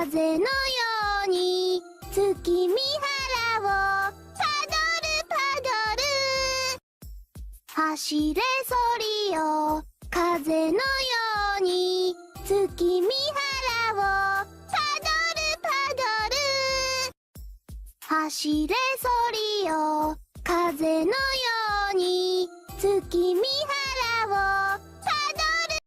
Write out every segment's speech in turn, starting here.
風のように月見原をパドルパドル、走れソリよ風のように月見原をパドルパドル、走れソリよ風のように月見原をパドル。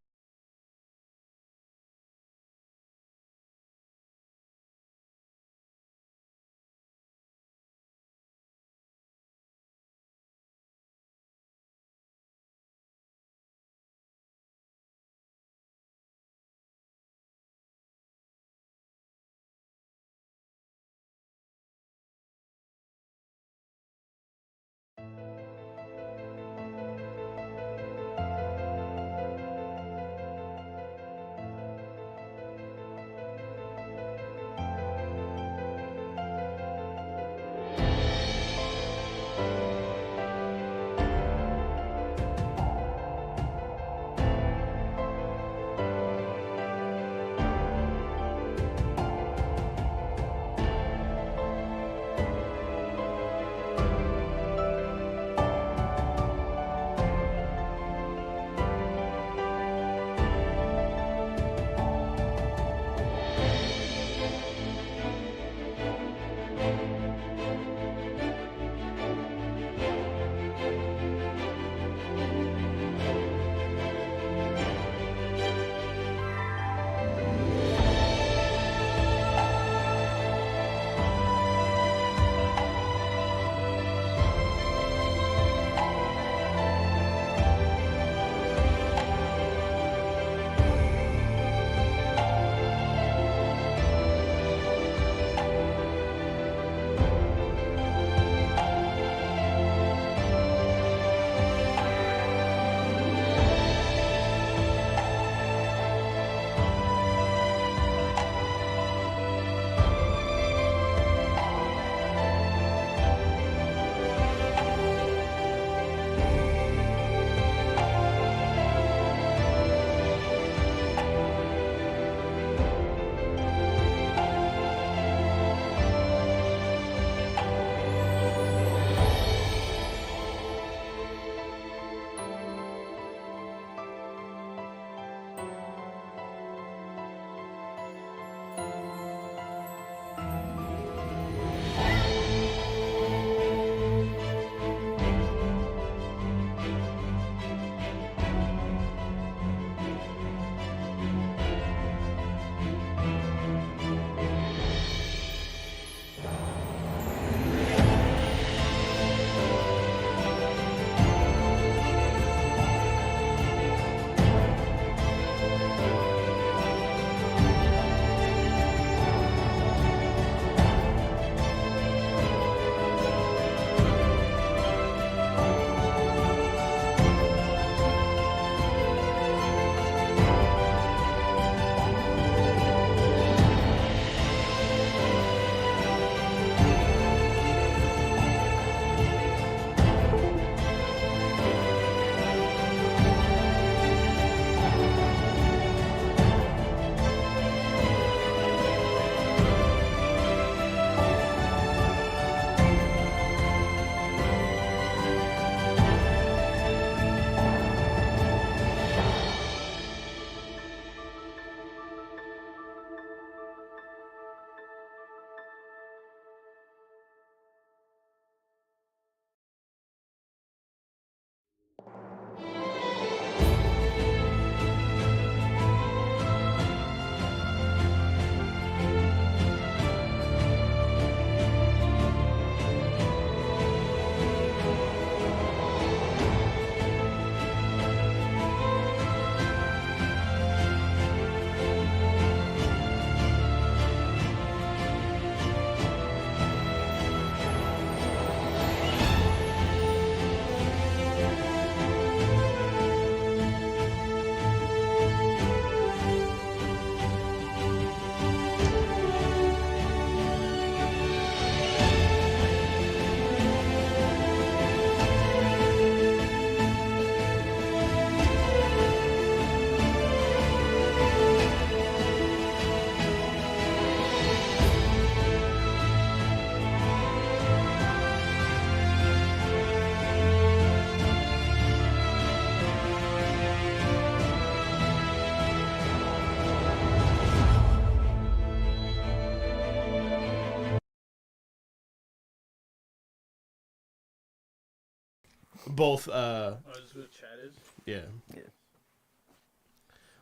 both Oh, is this what chat is? yeah. Yeah.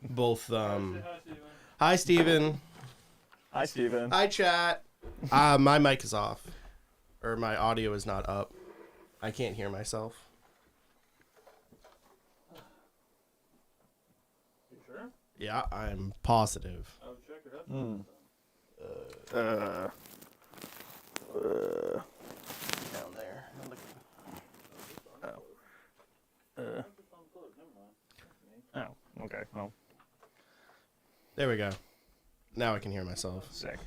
Both Hi, hi Steven. Hi, Steven. Hi chat. My mic is off. Or my audio is not up. I can't hear myself. You sure? Yeah, I'm positive. I'll check your headphones. Down there. Oh, okay. Well, There we go. Now I can hear myself. sick.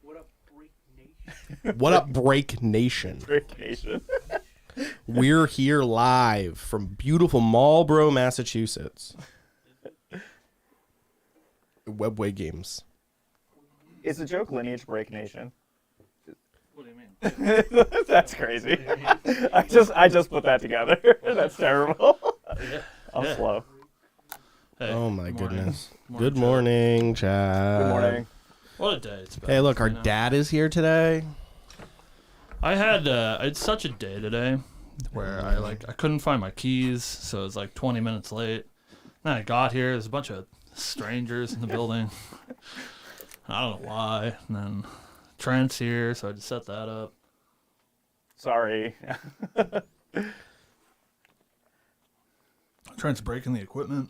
What up, Break Nation? What up, Break Nation? Vacation. We're here live from beautiful Marlborough, Massachusetts. Webway Games. It's a joke, Lineage Break Nation. What do you mean? That's crazy. I just put that together. That's terrible. I'm slow. Hey, Oh my good morning. goodness. Morning, Good chat. morning, chat. Good morning. What a day it's been. Hey, look, our you know? dad is here today. I had such a day today where I couldn't find my keys, so it was like 20 minutes late. Then I got here, there's a bunch of strangers in the building. I don't know why. And then Trent's here, so I just set that up. Sorry. Trent's breaking the equipment.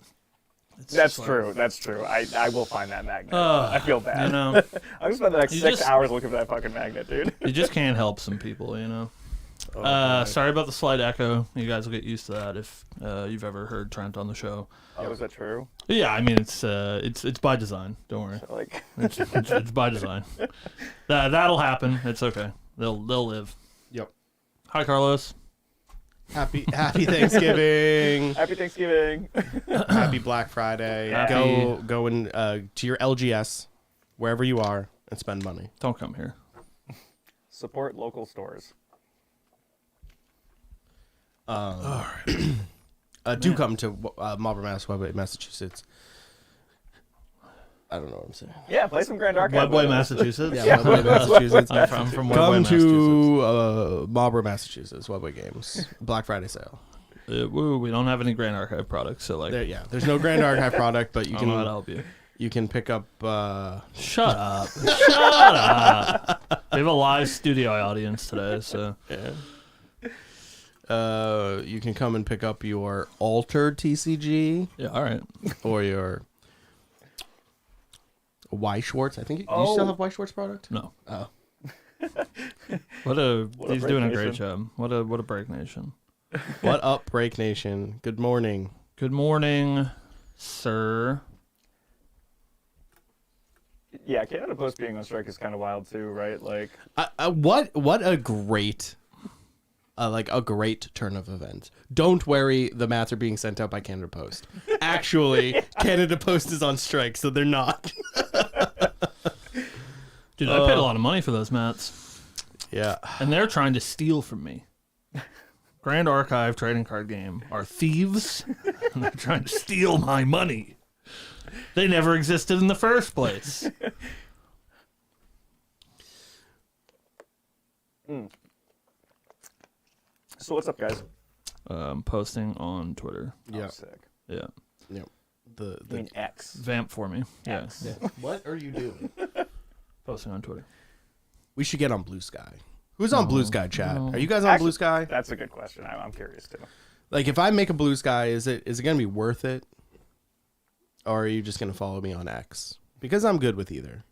It's That's just like- true. That's true. I will find that magnet. Ugh, I feel bad. You know, I'm gonna spend the next You 6 just- hours looking for that fucking magnet, dude. you just can't help some people, you know. Oh, God. Sorry about the slight echo. You guys will get used to that if you've ever heard Trent on the show. Oh, is that true? Yeah, I mean it's by design. Don't worry, Like, it's by design. That'll happen. It's okay. They'll live. Yep. Hi, Carlos. Happy Thanksgiving. happy Thanksgiving. Happy Black Friday. Happy- Go and to your LGS, wherever you are, and spend money. Don't come here. Support local stores. Do come to Marlborough, Massachusetts. I don't know what I'm saying. Yeah, play some Grand Archive. Webway, with us. Massachusetts. Yeah, Webway, Massachusetts. I'm from Webway, Come Massachusetts. to Marlborough, Massachusetts. Webway Games Black Friday sale. Woo, we don't have any Grand Archive products, so like, There's no Grand Archive product, but you I don't know how to can help you. you can pick up. Shut up. Shut up. We have a live studio audience today, so You can come and pick up your altered TCG yeah. All right. or your Y Schwartz. I think you Oh. still have Y Schwartz product. No. Oh, What he's break doing a nation. great job. What a break nation. what up, Break Nation? Good morning. Good morning, sir. Yeah, Canada Post being on strike is kind of wild too, right? Like, What a great. A great turn of events. Don't worry, the mats are being sent out by Canada Post. Actually, Canada Post is on strike, so they're not. Dude, I paid a lot of money for those mats, Yeah. and they're trying to steal from me. Grand Archive trading card game are thieves, and they're trying to steal my money. They never existed in the first place. so what's up, guys? Posting on Twitter. Yeah. Oh, sick. Yeah, The I mean, X. vamp for me. Yeah, X. yeah. What are you doing? Posting on Twitter. We should get on Blue Sky. Who's on Blue Sky, chat? no. Are you guys on Actually- Blue Sky? That's a good question. I'm curious too. Like, if I make a Blue Sky, is it gonna be worth it, or are you just gonna follow me on X? Because I'm good with either.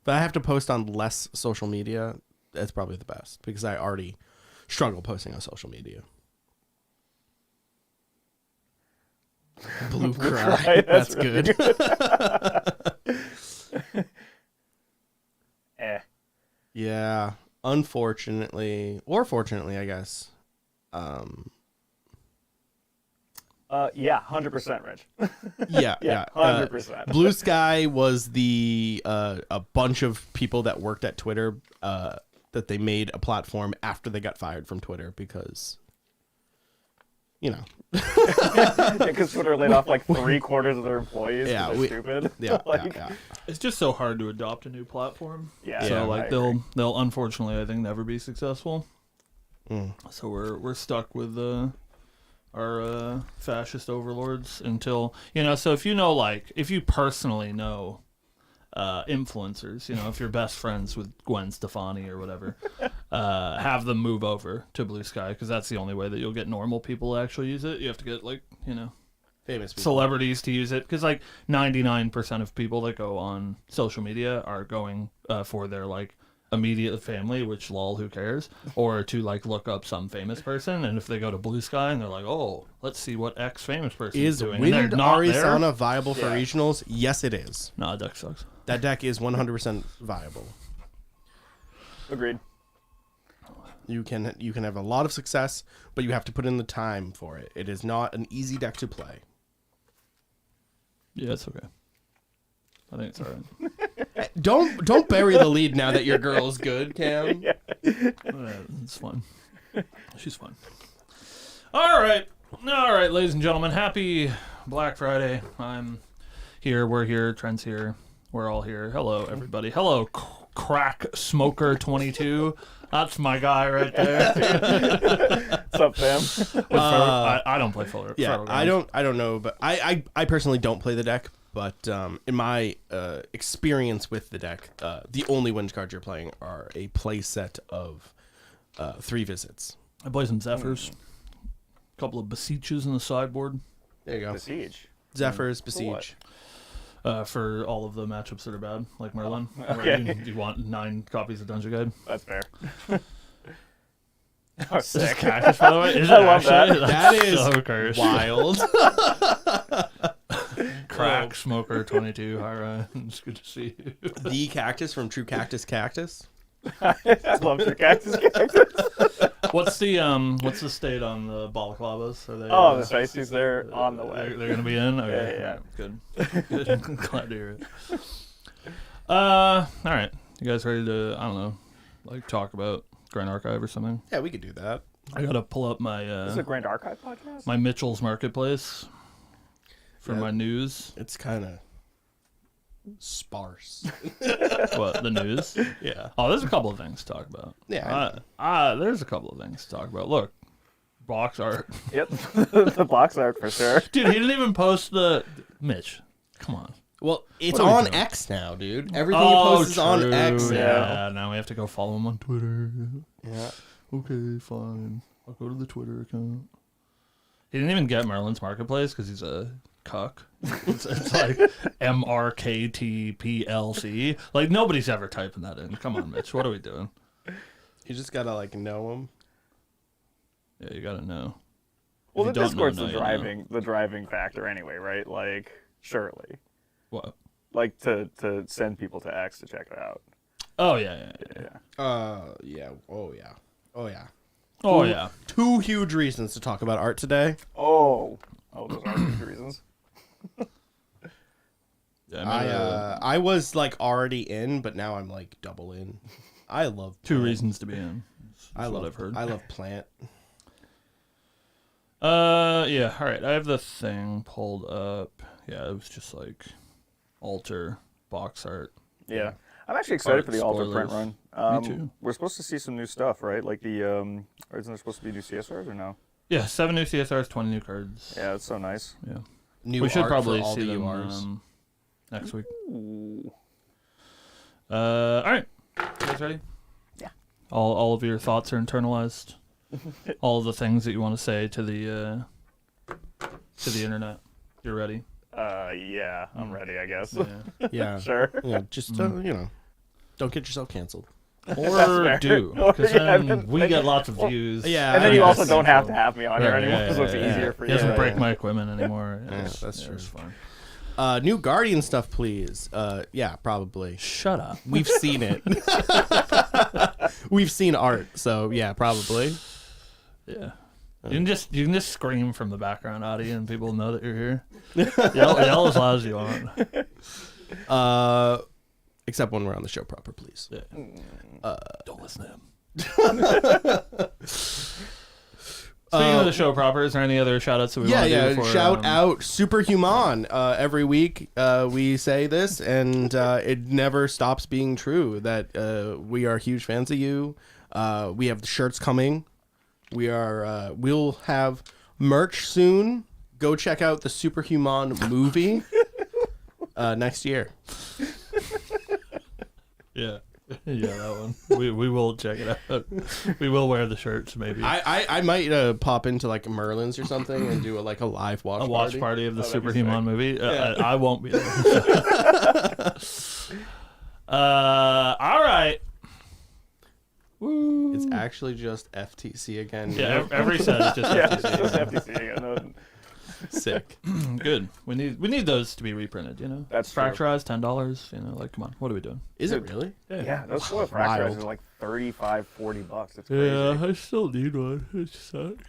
But I have to post on less social media. That's probably the best because I already struggle posting on social media. Blue cry. Right, That's really good. Yeah. Unfortunately, or fortunately, I guess. Yeah, 100%, Rich. Yeah, Yeah, yeah. 100%. Blue Sky was the a bunch of people that worked at Twitter that they made a platform after they got fired from Twitter because, you know. Because Twitter laid off like 3/4 of their employees. Yeah, Yeah, stupid. Yeah, Like, yeah. It's just so hard to adopt a new platform. Yeah, So Yeah, like I agree. they'll unfortunately I think never be successful. So we're stuck with our fascist overlords until So if if you personally know influencers, if you're best friends with Gwen Stefani or whatever, have them move over to Blue Sky, because that's the only way that you'll get normal people to actually use it. You have to get Famous people. celebrities to use it, because 99% of people that go on social media are going for their immediate family, which who cares, or to look up some famous person, and if they go to Blue Sky and they're like, oh, let's see what X famous person is doing, and they're Wind not there. Arizona viable for regionals? Yes, it is. Nah, deck sucks. That deck is 100% viable. Agreed. You can have a lot of success, but you have to put in the time for it. It is not an easy deck to play. Yeah, it's okay. I think it's all right. Don't bury the lead now that your girl's good, Cam. It's fun. She's fun. All right, ladies and gentlemen. Happy Black Friday. I'm here. We're here. Trent's here. We're all here. Hello, everybody. Hello, Crack Smoker 22. That's my guy right there. What's up, fam? I don't play Feral. Yeah, I don't know, but I personally don't play the deck. But in my experience with the deck, the only wind cards you're playing are a play set of 3 visits. I play some Zephyrs. A couple of Beseeches in the sideboard. There you go. Besiege. Zephyrs, Besiege. For all of the matchups that are bad, like Merlin. Okay. Where you want 9 copies of Dungeon Guide. That's fair. Oh, sick. Cactus, by the way. Is it I love actually? that. That is so cursed. wild. Crack Smoker 22. All right, it's good to see you. The cactus from True Cactus Cactus. I love your cactus. What's the state on the balaclavas? Are they? Oh, the spices, they're on the way. They're gonna be in. Okay, Yeah. Good. Good. Glad to hear it. All right. You guys ready to talk about Grand Archive or something? Yeah, we could do that. I gotta pull up my This is a Grand Archive podcast? my Mitchell's Marketplace for my news. It's kind of sparse. What, the news? Yeah. Oh, there's a couple of things to talk about. Yeah. There's a couple of things to talk about. Look, box art. Yep. The box art for sure. Dude, he didn't even post the Mitch. Come on. Well, it's What are we on doing? X now, dude. Everything he posts is on X now. Yeah, now we have to go follow him on Twitter. Yeah. Okay, fine. I'll go to the Twitter account. He didn't even get Merlin's Marketplace because he's a cuck. It's like MRKTPLC. Like, nobody's ever typing that in. Come on, Mitch. What are we doing? You just gotta know him. Yeah, you gotta know. Well, If the you don't know, Discord's now you know. the driving factor anyway, right? Like, surely. What? Like, to send people to X to check it out. Oh, yeah. Yeah. Oh, yeah. Oh, yeah. Oh, yeah. 2 huge reasons to talk about art today. Oh, those are the reasons. Yeah, I was already in, but now I'm double in. I love 2 plant. reasons to be in. I love. what I've heard. I love plant. Yeah, all right. I have the thing pulled up. Yeah, it was just alter box art. Yeah. I'm actually excited Art for the Alter print spoilers. run. Me too. We're supposed to see some new stuff, right? Like isn't there supposed to be new CSRs or no? Yeah, 7 new CSRs, 20 new cards. Yeah, it's so nice. Yeah. New We should art probably for all see the them URs. next week. Ooh. All right. You guys ready? Yeah. All of your thoughts are internalized. All of the things that you want to say to the internet. You're ready. Yeah, I'm ready, I guess. Yeah. Yeah. Sure. Yeah. Just don't get yourself canceled. Or fair. do, Or, because yeah, then we get lots of views. Yeah. And then I you guess. also don't have to have me on here Right, anymore, so it's yeah. easier for He you. doesn't break Yeah. my equipment anymore. Yeah, that's true. It's fine. New Guardian stuff, please. Yeah, probably. Shut up. We've seen it. We've seen art, so yeah, probably. Yeah. You can just scream from the background, Audie, and people know that you're here. Yell as loud as you want. Except when we're on the show proper, please. Yeah. Don't listen to him. Speaking of the show proper, is there any other shout outs that we want to do? Before, Shout out Superhuman. Every week we say this, and it never stops being true that we are huge fans of you. We have the shirts coming. We'll have merch soon. Go check out the Superhuman movie next year. Yeah. Yeah, that one. We will check it out. We will wear the shirts, maybe. I might pop into like Merlin's or something and do a live watch party of the Superhuman movie. Yeah. I won't be there. All right. Woo. It's actually just FTC again. Yeah, every set is just Yeah, FTC. it's just FTC again. No, Sick. Good. We need those to be reprinted. That's true. Fracturized, $10. Come on, what are we doing? Is it really? yeah, those foil fractures are like $35-$40. It's crazy. Yeah, I still need one. It sucks.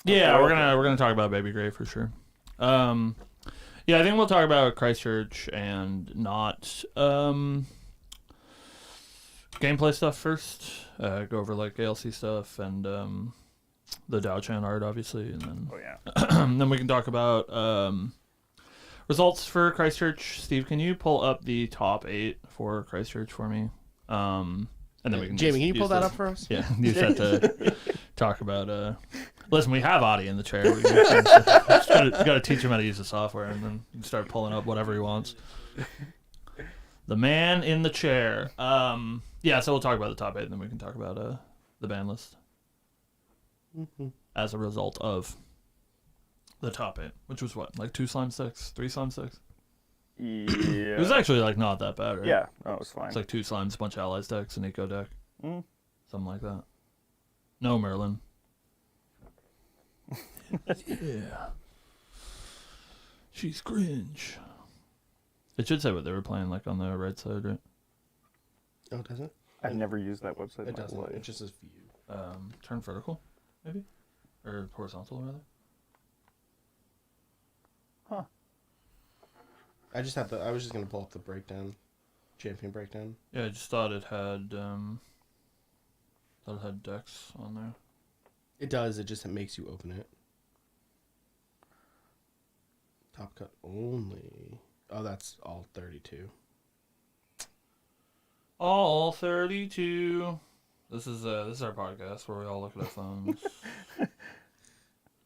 Yeah, we're gonna talk about Baby Gray for sure. Yeah, I think we'll talk about Christchurch and not gameplay stuff first. Go over like ALC stuff and the Dao Chan art, obviously, and then Oh yeah. then we can talk about results for Christchurch. Steve, can you pull up the top 8 for Christchurch for me? And then we can Jamie, just can you pull use that this- up for us? Yeah, use that to talk about. Listen, we have Adi in the chair. We got to teach him how to use the software, and then you can start pulling up whatever he wants. The man in the chair. Yeah, so we'll talk about the top 8, and then we can talk about the ban list as a result of the top 8, which was what, like 2 slime sticks, 3 slime sticks. Yeah. It was actually like not that bad, right? Yeah. No, it was fine. It's like 2 slimes, a bunch of allies decks, an eco deck, Mm. something like that. No Merlin. Yeah. She's cringe. It should say what they were playing, like on the right side, right? Oh, it doesn't? I've never used that website. It in my doesn't. life. It just says view. Turn vertical, maybe, or horizontal rather. Huh. I was just gonna pull up the breakdown, champion breakdown. Yeah, I just thought it had decks on there. It does. It just makes you open it. Top cut only. Oh, that's all 32. All 32. This is our podcast where we all look at our phones.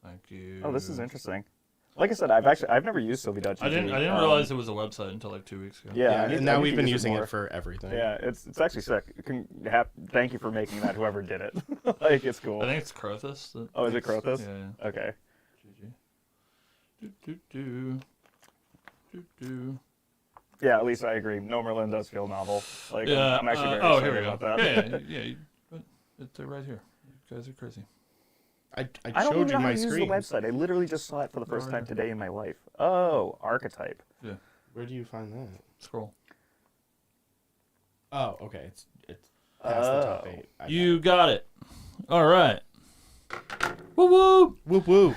Thank you. Oh, this is interesting. Like I said, I've never used Sylvie.gg. I didn't realize it was a website until like 2 weeks ago. Yeah, and now we've been using it for everything. Yeah, it's actually sick. Thank you for making that. Whoever did it, like it's cool. I think it's Crothus. Oh, is it Crothus? Yeah. Okay. Yeah, at least I agree. No Merlin does feel novel. Like Yeah. I'm actually very here excited we go. about that. Yeah. It's right here. You guys are crazy. I I don't showed even you know how my to use the screen. website. I literally just saw it for the first time today in my life. Oh, archetype. Yeah. Where do you find that? Scroll. Oh, okay. It's past the top Oh. 8. You got it. All right. Woo woo. Whoop whoop.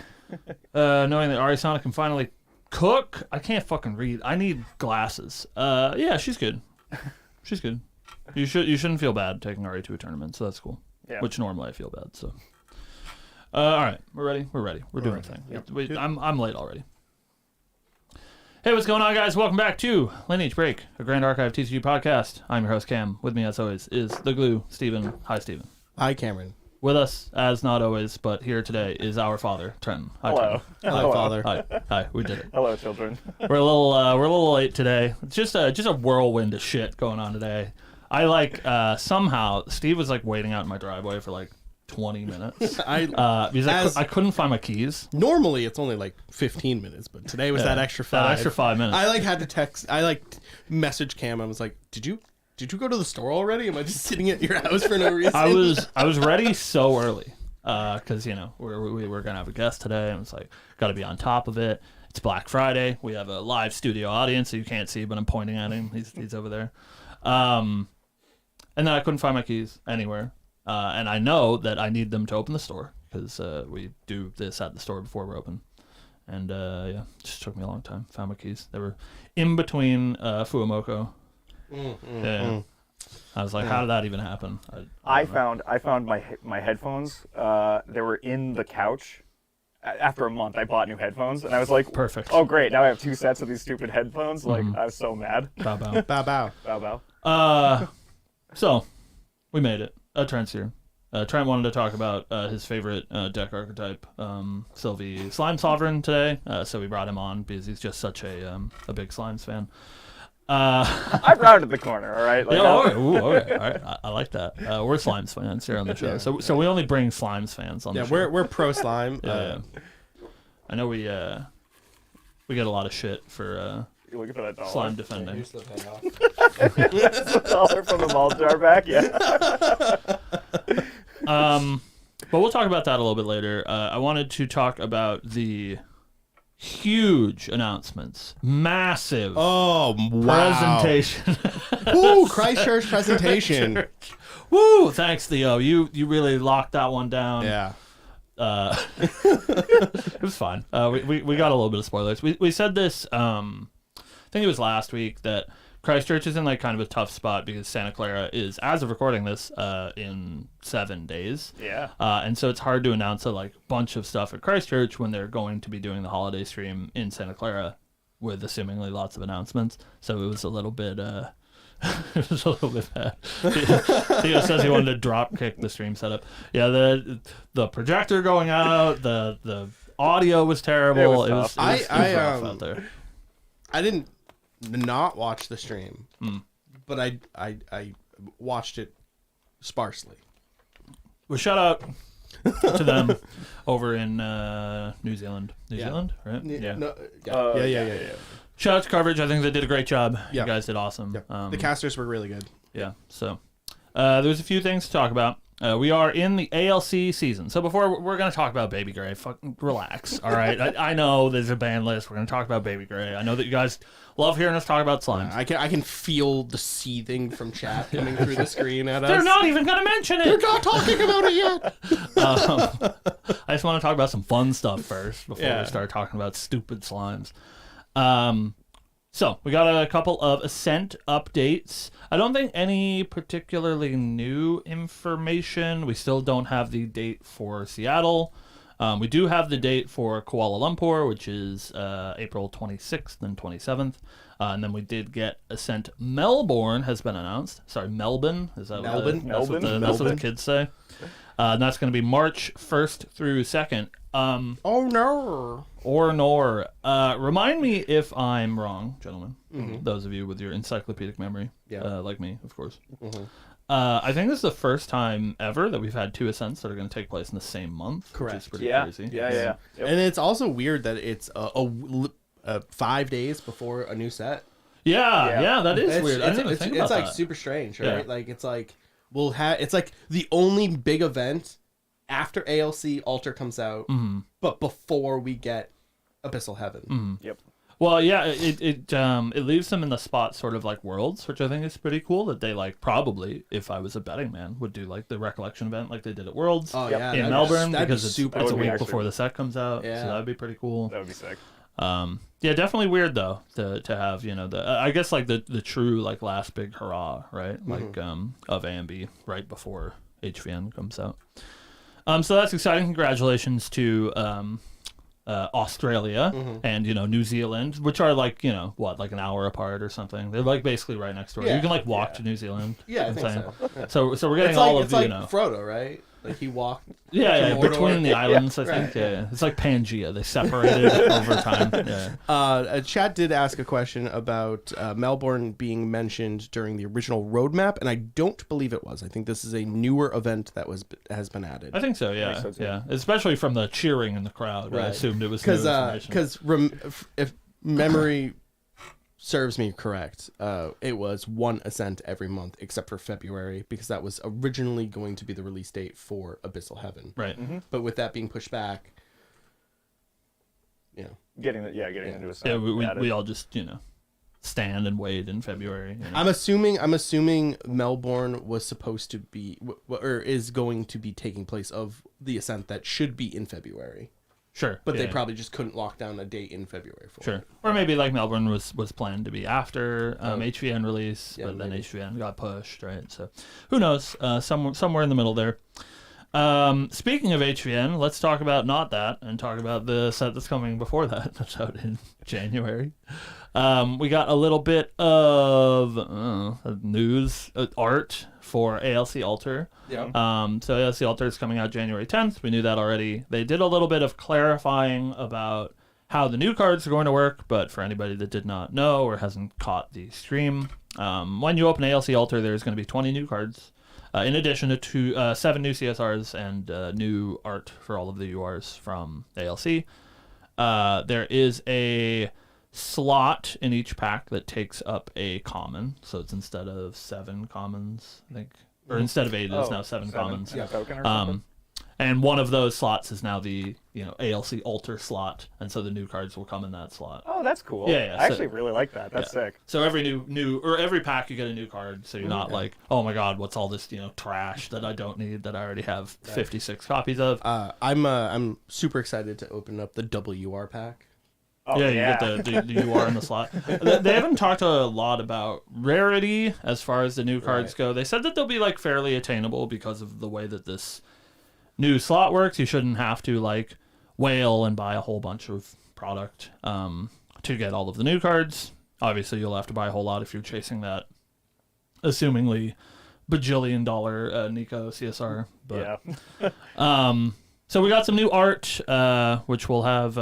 Knowing that Arisana can finally cook, I can't fucking read. I need glasses. Yeah, she's good. She's good. You shouldn't feel bad taking Ari to a tournament, so that's cool. Yeah. Which normally I feel bad. So, all right, we're ready. We're doing a thing. Yep. I'm late already. Hey, what's going on, guys? Welcome back to Lineage Break, a Grand Archive TCG podcast. I'm your host, Cam. With me, as always, is the glue, Steven. Hi, Steven. Hi, Cameron. With us, as not always, but here today, is our father, Trenton. Hi, Hello. Trenton. Hi, Hello. Father. Hi. We did it. Hello, children. We're a little late today. It's just a whirlwind of shit going on today. I somehow Steve was like waiting out in my driveway for like 20 minutes. Because I couldn't find my keys. Normally it's only like 15 minutes, but today was that extra 5. That extra 5 minutes. I had to text. Message Cam. I was like, "Did you go to the store already? Am I just sitting at your house for no reason?" I was ready so early because we were gonna have a guest today, and it's like got to be on top of it. It's Black Friday. We have a live studio audience, so you can't see, but I'm pointing at him. He's over there. And then I couldn't find my keys anywhere. And I know that I need them to open the store because we do this at the store before we're open. And it just took me a long time. Found my keys. They were in between Fuamoko. Yeah. I was like, how did that even happen? I found my headphones. They were in the couch. After a month, I bought new headphones, and I was like, Perfect. Oh, great! Now I have 2 sets of these stupid headphones. Like, I was so mad. Bow bow. Bow bow. Bow bow. So we made it. Trent's here. Trent wanted to talk about his favorite deck archetype, Sylvie Slime Sovereign today, so we brought him on because he's just such a big Slimes fan. I've rounded the corner, all right? Like, Okay. Ooh, okay. All right. I like that. We're Slimes fans here on the show, so we only bring Slimes fans on the show. We're pro slime. Yeah. I know we get a lot of shit for You're looking for that dollar. slime defending. Here's the payoff. The dollar from the malt jar back, yeah. But we'll talk about that a little bit later. I wanted to talk about the huge announcements, massive Oh, wow. presentation. Ooh, Christchurch presentation. Woo! Thanks, Theo. You really locked that one down. Yeah. It was fine. We got a little bit of spoilers. We said this. I think it was last week that Christchurch is in like kind of a tough spot because Santa Clara is, as of recording this, in 7 days. Yeah. And so it's hard to announce a like bunch of stuff at Christchurch when they're going to be doing the holiday stream in Santa Clara with assumingly lots of announcements. So it was a little bit it was a little bit bad. Theo says he wanted to drop kick the stream setup. Yeah, the projector going out, the audio was terrible. It was rough out there. I didn't not watch the stream, but I watched it sparsely. Well, shout out to them over in New Zealand. New Zealand, right? Yeah. No, Yeah. Shout out to coverage. I think they did a great job. Yeah. You guys did awesome. Yeah. The casters were really good. Yeah. So there's a few things to talk about. We are in the ALC season. So before we're going to talk about Baby Gray, fucking relax. All right. I know there's a ban list. We're going to talk about Baby Gray. I know that you guys love hearing us talk about slimes. I can feel the seething from chat coming through the screen at us. They're not even going to mention it. They're not talking about it yet. I just want to talk about some fun stuff first before we start talking about stupid slimes. So we got a couple of Ascent updates. I don't think any particularly new information. We still don't have the date for Seattle. We do have the date for Kuala Lumpur, which is April 26th and 27th. And then we did get Ascent Melbourne has been announced. Sorry, Melbourne. Is that Melbourne? That's what the kids say. And that's going to be March 1st through 2nd. Oh no. Or nor. Remind me if I'm wrong, gentlemen. Those of you with your encyclopedic memory, like me, of course. I think this is the first time ever that we've had two Ascents that are going to take place in the same month. Correct. Which is pretty crazy. Yeah. Yep. And it's also weird that it's 5 days before a new set. Yeah, that is weird. I It's, didn't even think about it's like that. super strange, right? Yeah. Like it's like it's like the only big event after ALC Alter comes out, but before we get Abyssal Heaven. Yep. Well, yeah, it leaves them in the spot sort of like Worlds, which I think is pretty cool that they like probably, if I was a betting man, would do like the Recollection event like they did at Worlds in Melbourne because it's a week before the set comes out. Yeah. So that would be pretty cool. That would be sick. Yeah, definitely weird though to have, you know, I guess like the true like last big hurrah, right? Like of AMB right before HVN comes out. So that's exciting. Congratulations to Australia and, you know, New Zealand, which are like, you know, like an hour apart or something. They're like basically right next door. You can like walk to New Zealand. Yeah, I think so. So we're getting it's all like, of it's the, like you know, Frodo, right? Like he walked. Between the islands, I think. Right. Yeah, it's like Pangea. They separated over time. Yeah. Chat did ask a question about Melbourne being mentioned during the original roadmap, and I don't believe it was. I think this is a newer event that has been added. I think so. Yeah, so, too. yeah. Especially from the cheering in the crowd. Right. I assumed it was because if memory serves me correct, it was one Ascent every month except for February because that was originally going to be the release date for Abyssal Heaven. Right. But with that being pushed back, you know, Getting into a set. Yeah, we all just, you know, stand and wait in February. You know? I'm assuming Melbourne was supposed to be or is going to be taking place of the Ascent that should be in February. Sure. But they probably just couldn't lock down a date in February for it. Or maybe like Melbourne was planned to be after HVN release, but then maybe. HVN got pushed, right? So who knows? Somewhere in the middle there. Speaking of HVN, let's talk about not that and talk about the set that's coming before that. That's out in January. We got a little bit of news, art for ALC Alter. Yeah. So ALC Alter is coming out January 10th. We knew that already. They did a little bit of clarifying about how the new cards are going to work, but for anybody that did not know or hasn't caught the stream, when you open ALC Alter, there's going to be 20 new cards, in addition to 7 new CSRs and new art for all of the URs from ALC. There is a slot in each pack that takes up a common, so it's instead of 7 commons, I think, or instead of 8, it's now 7 commons. Yeah. Token or something? And one of those slots is now the ALC Alter slot, and so the new cards will come in that slot. Oh, that's cool. Yeah, I actually really like that. That's sick. So every new or every pack you get a new card, so you're not like, oh my god, what's all this trash that I don't need that I already have 56 copies of. I'm super excited to open up the WR pack. Oh, You get the UR in the slot. They haven't talked a lot about rarity as far as the new cards go. They said that they'll be fairly attainable because of the way that this new slot works. You shouldn't have to whale and buy a whole bunch of product to get all of the new cards. Obviously, you'll have to buy a whole lot if you're chasing that assumingly bajillion dollar Nico CSR. But, Yeah. So we got some new art, which we'll have.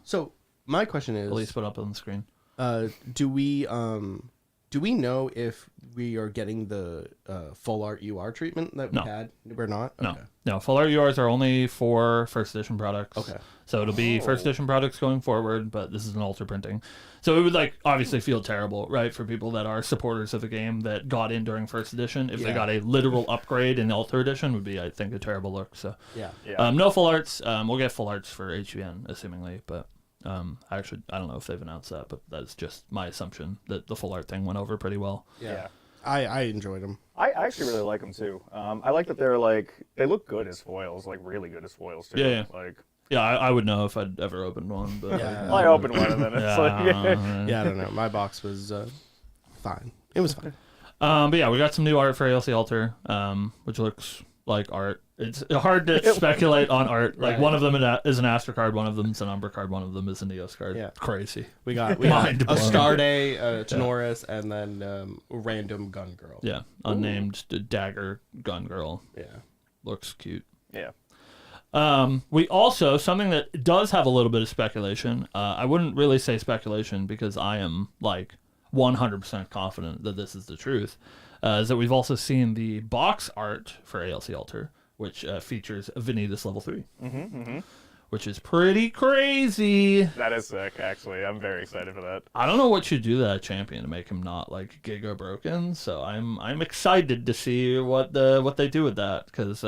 So my question is, at least put up on the screen. do we know if we are getting the full art UR treatment that we No. had? We're not. Okay. No. Full art URs are only for first edition products. Okay. So it'll be first edition products going forward, but this is an alter printing. So it would obviously feel terrible, right, for people that are supporters of the game that got in during first edition. If they got a literal upgrade in the alter edition, would be, I think, a terrible look. So Yeah. no full arts. We'll get full arts for HVN, assumingly, but actually, I don't know if they've announced that, but that's just my assumption that the full art thing went over pretty well. Yeah. I enjoyed them. I actually really like them too. I like that they're they look good as foils, really good as foils too. Yeah. Yeah, I would know if I'd ever opened one, but Yeah. I opened one and then it's Yeah, I don't know. My box was fine. It was fine. But yeah, we got some new art for ALC Alter, which looks like art. It's hard to speculate on art. One of them is an Astro card, one of them is an Umbra card, one of them is a Neos card. Yeah. Crazy. We got Mind a blown. Starday, Tenoris, and then random gun girl. Yeah, unnamed Dagger Gun Girl. Yeah. Looks cute. yeah. We also, something that does have a little bit of speculation, I wouldn't really say speculation because I am 100% confident that this is the truth, is that we've also seen the box art for ALC Alter, which features Vanitas level 3, which is pretty crazy. That is sick, actually. I'm very excited for that. I don't know what you do to that champion to make him not giga broken, so I'm excited to see what they do with that, because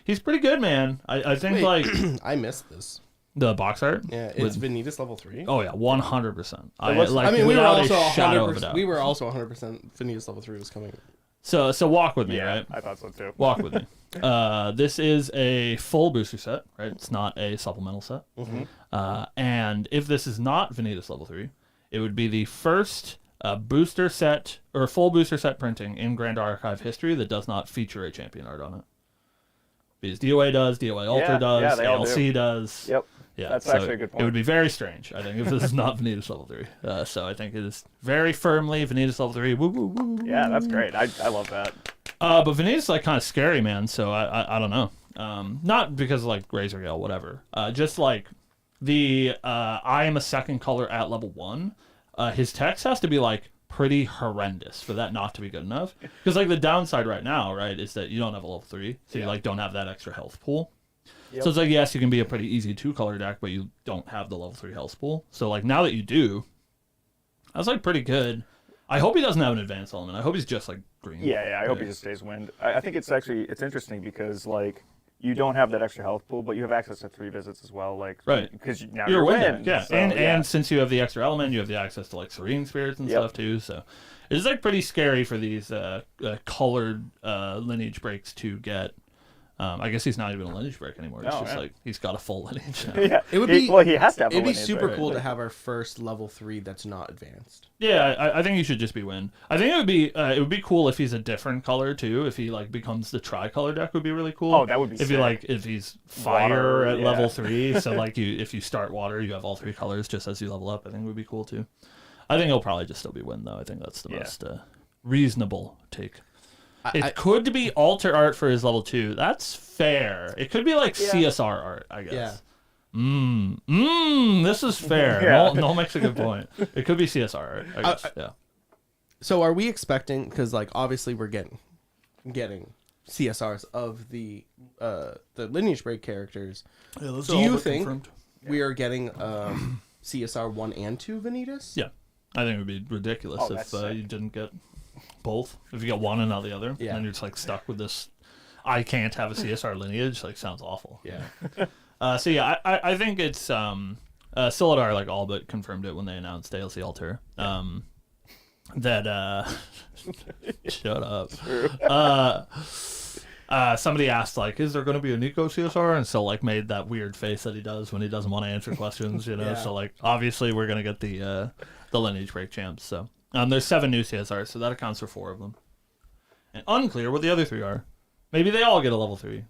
he's pretty good, man. I think Wait, I missed this. the box art. Yeah, it's Vanitas level 3. Oh yeah, 100%. I mean, we were without also a shadow of a 100%. doubt. We were also 100% Vanitas level 3 was coming. So walk with me, Yeah, right? I thought so too. Walk with me. This is a full booster set, right? It's not a supplemental set. And if this is not Vanitas level 3, it would be the first booster set or full booster set printing in Grand Archive history that does not feature a champion art on it. Because DOA does, DOA Alter does, they all ALC do. does. Yep. Yeah, That's so actually a good point. It would be very strange, I think, if this is not Vanitas level 3. So I think it is very firmly Vanitas level 3. Woo, woo, woo, woo. Yeah, that's great. I love that. But Vanitas kind of scary, man. So I don't know. Not because Razor Gale, whatever. Just the I am a second color at level 1. His text has to be pretty horrendous for that not to be good enough. Because the downside right now, right, is that you don't have a level 3, so you don't have that extra health pool. Yep. So it's yes, you can be a pretty easy 2-color deck, but you don't have the level 3 health pool. So now that you do, that's pretty good. I hope he doesn't have an advanced element. I hope he's just green. Yeah, I hope he just stays wind. I think it's interesting because you don't have that extra health pool, but you have access to 3 visits as well. Right. Because now You're you're wind wind. deck, yeah. So, And since you have the extra element, you have the access to Serene Spirits and stuff too. So it's pretty scary for these colored lineage breaks to get. I guess he's not even a lineage break anymore. It's No, just yeah. he's got a full lineage now. yeah. It would be he has to have. It'd the be lineage, super right? cool to have our first level 3 that's not advanced. Yeah, I think he should just be win. I think it would be cool if he's a different color too. If he becomes the tricolor deck would be really cool. Oh, that would be if sick. if he's fire Water, at yeah. level 3, so if you start water, you have all 3 colors just as you level up. I think it would be cool too. I think it'll probably just still be Win, though. I think that's the Yeah. most reasonable take. It I- could be alter art for his level 2. That's fair. It could be like CSR art, I guess. This is fair. Yeah. Noel makes a good point. It could be CSR art, I guess. Yeah. So are we expecting, because like obviously we're getting CSRs of the Lineage Break characters. Yeah, Do you think we are getting CSR 1 and 2 Vanitas? Yeah. I think it would be ridiculous Oh, if that's sick. you didn't get both. If you get one and not the other, Yeah. then you're just like stuck with this. I can't have a CSR lineage. Like, sounds awful. Yeah. So yeah, I think it's Silidar like all but confirmed it when they announced DLC Alter. That shut up. Somebody asked like, is there going to be a Nico CSR? And so like made that weird face that he does when he doesn't want to answer questions, you know. Yeah. So like obviously we're gonna get the Lineage Break champs. So there's 7 new CSRs, so that accounts for 4 of them. And unclear what the other 3 are. Maybe they all get a level 3.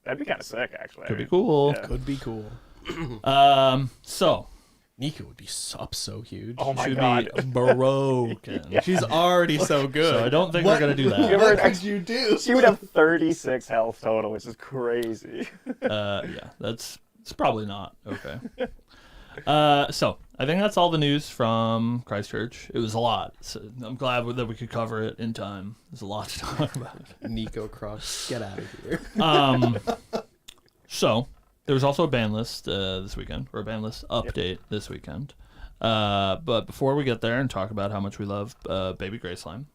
That'd be kind of sick, actually. Could be cool. Yeah. Could be cool. So Nico would be up so huge. Oh my should god. be broken. She's already so good. So I don't think we're gonna do that. What could you do? She would have 36 health total, which is crazy. Yeah, it's probably not okay. So I think that's all the news from Christchurch. It was a lot. So I'm glad that we could cover it in time. There's a lot to talk about. Nico Crush, get out of here. So there was also a ban list this weekend, or a ban list update this weekend. But before we get there and talk about how much we love Baby Gray Slime,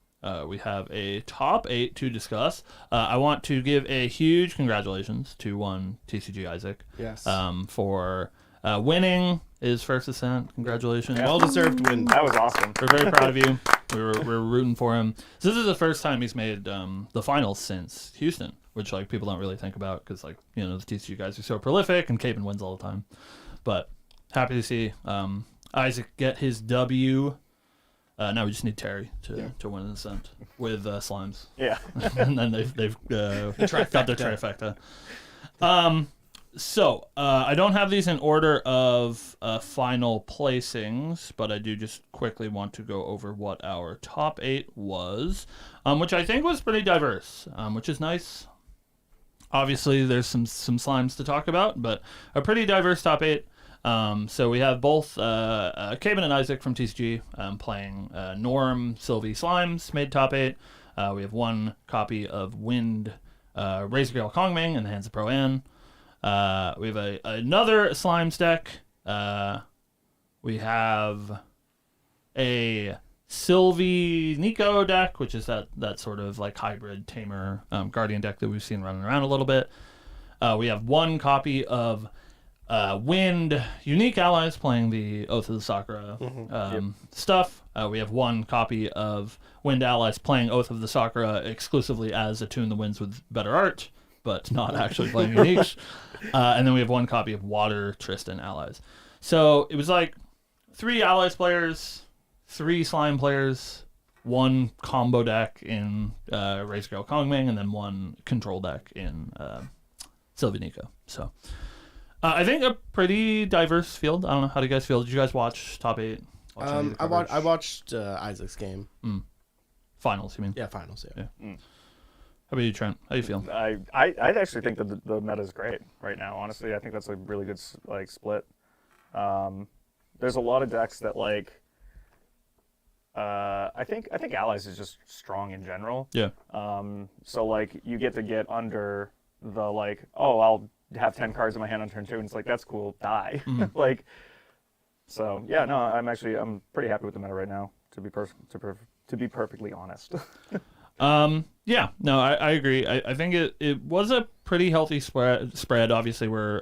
we have a top 8 to discuss. I want to give a huge congratulations to one TCG Isaac. Yes. For winning his first ascent. Congratulations. Well deserved win. That was awesome. We're very proud of you. We're rooting for him. So this is the first time he's made the finals since Houston, which like people don't really think about because like the TCG guys are so prolific and Capen wins all the time. But happy to see Isaac get his W. Now we just need Terry to win an ascent with Slimes. Yeah. And then they've got their trifecta. So I don't have these in order of final placings, but I do just quickly want to go over what our top 8 was, which I think was pretty diverse, which is nice. Obviously, there's some slimes to talk about, but a pretty diverse top 8. So we have both Caben and Isaac from TCG playing Norm, Sylvie, Slimes made top 8. We have one copy of Wind, Razorgale, Kongming in the hands of Pro An. We have another Slimes deck. We have a Sylvie Nico deck, which is that sort of like hybrid tamer guardian deck that we've seen running around a little bit. We have one copy of Wind Unique Allies playing the Oath of the Sakura stuff. We have one copy of Wind Allies playing Oath of the Sakura exclusively as Attune the Winds with better art, but not actually playing Uniques. And then we have one copy of Water Tristan Allies. So it was like 3 Allies players, 3 Slime players, 1 combo deck in Razorgale Kongming, and then 1 control deck in Sylvie Nico. So I think a pretty diverse field. I don't know. How do you guys feel? Did you guys watch top 8? I watched Isaac's game. Finals, you mean? Yeah, finals. Yeah. How about you, Trent? How you feel? I actually think that the meta is great right now. Honestly, I think that's a really good split. There's a lot of decks that like. I think Allies is just strong in general. Yeah. So like you get under the like, oh, I'll have 10 cards in my hand on turn 2, and it's like that's cool. Die. Like. So yeah, no, I'm pretty happy with the meta right now. To be perfectly honest. Yeah, no, I agree. I think it was a pretty healthy spread. Obviously, we're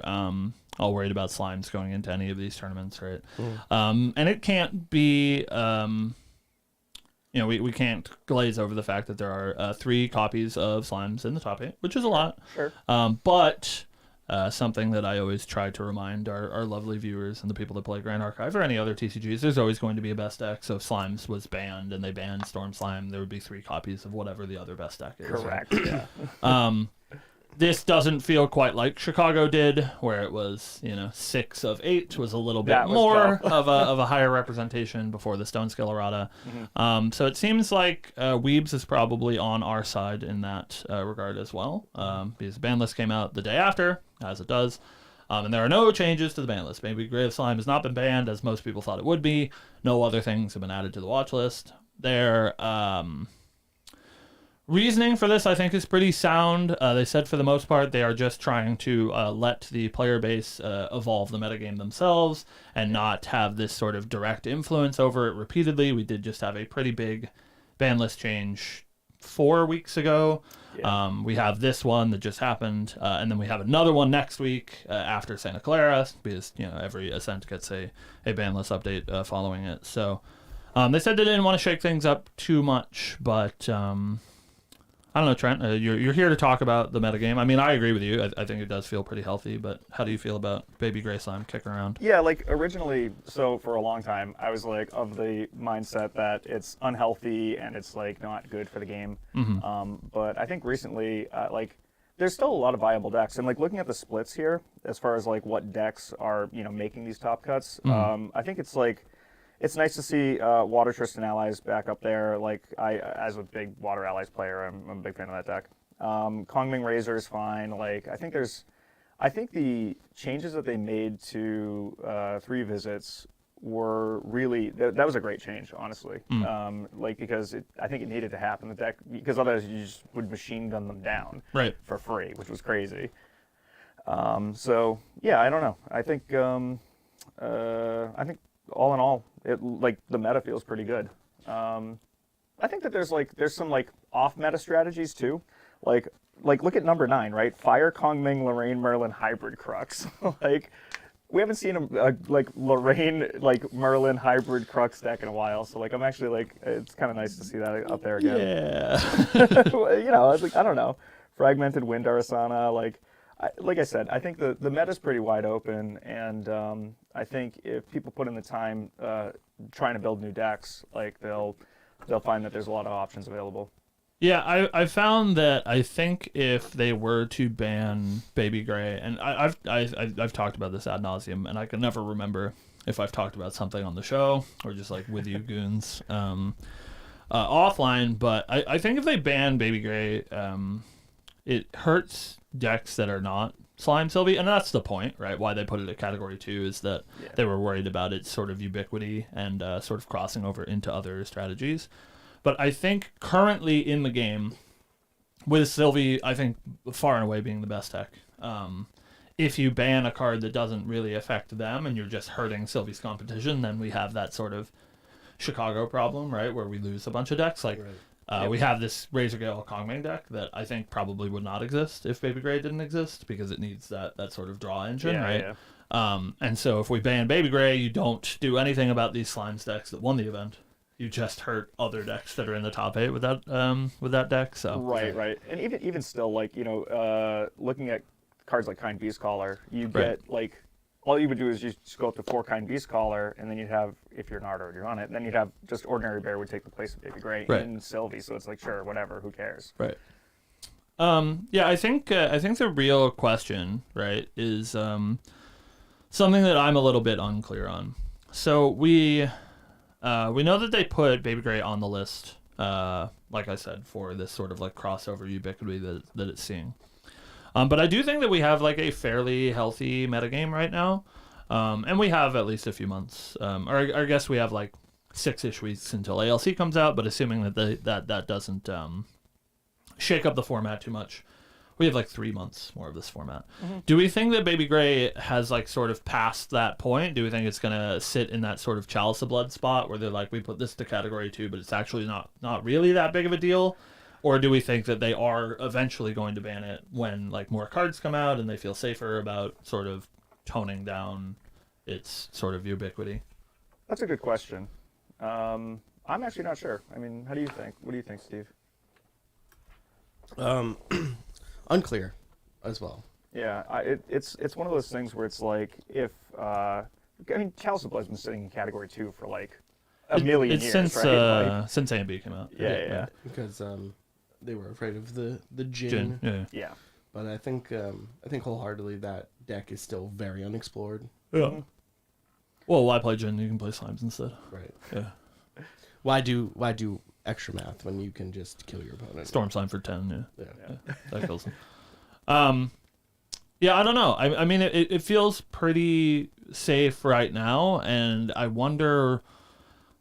all worried about slimes going into any of these tournaments, right? And it can't be, we can't glaze over the fact that there are 3 copies of slimes in the top 8, which is a lot. Sure. But something that I always try to remind our lovely viewers and the people that play Grand Archive or any other TCGs, there's always going to be a best deck. So if Slimes was banned and they banned Storm Slime, there would be 3 copies of whatever the other best deck is. Correct. Right? Yeah. This doesn't feel quite like Chicago did, where it was, 6 of 8 was a little bit more of a higher representation before the Stone Skill errata. So it seems like Weebs is probably on our side in that regard as well, because the ban list came out the day after, as it does. And there are no changes to the ban list. Baby Grave Slime has not been banned, as most people thought it would be. No other things have been added to the watch list. Their reasoning for this, I think, is pretty sound. They said for the most part they are just trying to let the player base evolve the metagame themselves and not have this sort of direct influence over it repeatedly. We did just have a pretty big ban list change 4 weeks ago. Yeah. We have this one that just happened, and then we have another one next week after Santa Clara, because every Ascent gets a ban list update following it. So they said they didn't want to shake things up too much, but I don't know, Trent, you're here to talk about the metagame. I mean, I agree with you. I think it does feel pretty healthy, but how do you feel about Baby Gray Slime kicking around? Yeah, like originally, so for a long time, I was like of the mindset that it's unhealthy and it's like not good for the game. But I think recently, there's still a lot of viable decks. And like looking at the splits here, as far as like what decks are, making these top cuts, I think it's like, it's nice to see Water Tristan Allies back up there. Like as a big Water Allies player, I'm a big fan of that deck. Kongming Razor is fine. Like I think the changes that they made to 3 visits were really that was a great change, honestly. Because I think it needed to happen. The deck, because otherwise you just would machine gun them down for free, which was crazy. So yeah, I don't know. I think all in all, the meta feels pretty good. I think that there's some off meta strategies too. Like look at number 9, right? Fire Kongming Lorraine Merlin hybrid Crux. We haven't seen a Lorraine Merlin hybrid Crux deck in a while. So I'm actually it's kind of nice to see that up there again. Yeah. I don't know. Fragmented Wind Arasana, like I said, I think the meta's pretty wide open, and I think if people put in the time trying to build new decks, they'll find that there's a lot of options available. Yeah, I found that I think if they were to ban Baby Gray, and I've talked about this ad nauseum, and I can never remember if I've talked about something on the show or just with you goons offline, but I think if they ban Baby Gray, it hurts decks that are not Slime Sylvie, and that's the point, right? Why they put it at Category 2 is that they were worried about its sort of ubiquity and sort of crossing over into other strategies. But I think currently in the game, with Sylvie, I think far and away being the best deck. If you ban a card that doesn't really affect them and you're just hurting Sylvie's competition, then we have that sort of Chicago problem, right? Where we lose a bunch of decks. We have this Razor Gale Kongming deck that I think probably would not exist if Baby Gray didn't exist, because it needs that sort of draw engine, right? Yeah. And so if we ban Baby Gray, you don't do anything about these Slimes decks that won the event. You just hurt other decks that are in the top 8 with that deck. So right. And even still, looking at cards like Kind Beast Caller, you get all you would do is you just go up to 4 Kind Beast Caller, and then you'd have, if you're not already on it, then you'd have just Ordinary Bear would take the place of Baby Gray in Sylvie. So it's sure, whatever, who cares? Right. Yeah, I think the real question, right, is something that I'm a little bit unclear on. So we know that they put Baby Gray on the list, like I said, for this sort of crossover ubiquity that it's seeing. But I do think that we have a fairly healthy metagame right now, and we have at least a few months. Or I guess we have 6-ish weeks until ALC comes out. But assuming that doesn't shake up the format too much, we have 3 months more of this format. Mm-hmm. Do we think that Baby Gray has sort of passed that point? Do we think it's gonna sit in that sort of Chalice of Blood spot where they're we put this to Category 2, but it's actually not really that big of a deal? Or do we think that they are eventually going to ban it when more cards come out and they feel safer about sort of toning down its sort of ubiquity? That's a good question. I'm actually not sure. I mean, how do you think? What do you think, Steve? Unclear as well. Yeah, it's one of those things where it's if Chalice of Blood's been sitting in Category 2 for a million years, since, right? Since A&B came out. Yeah. Because they were afraid of the Jin. Yeah. But I think wholeheartedly that deck is still very unexplored. Yeah. Well, why play Jin? You can play Slimes instead. Right. Yeah. Why do extra math when you can just kill your opponent? Storm Slime for 10, Yeah. yeah. That kills them. Yeah, I don't know. I mean, it feels pretty safe right now, and I wonder,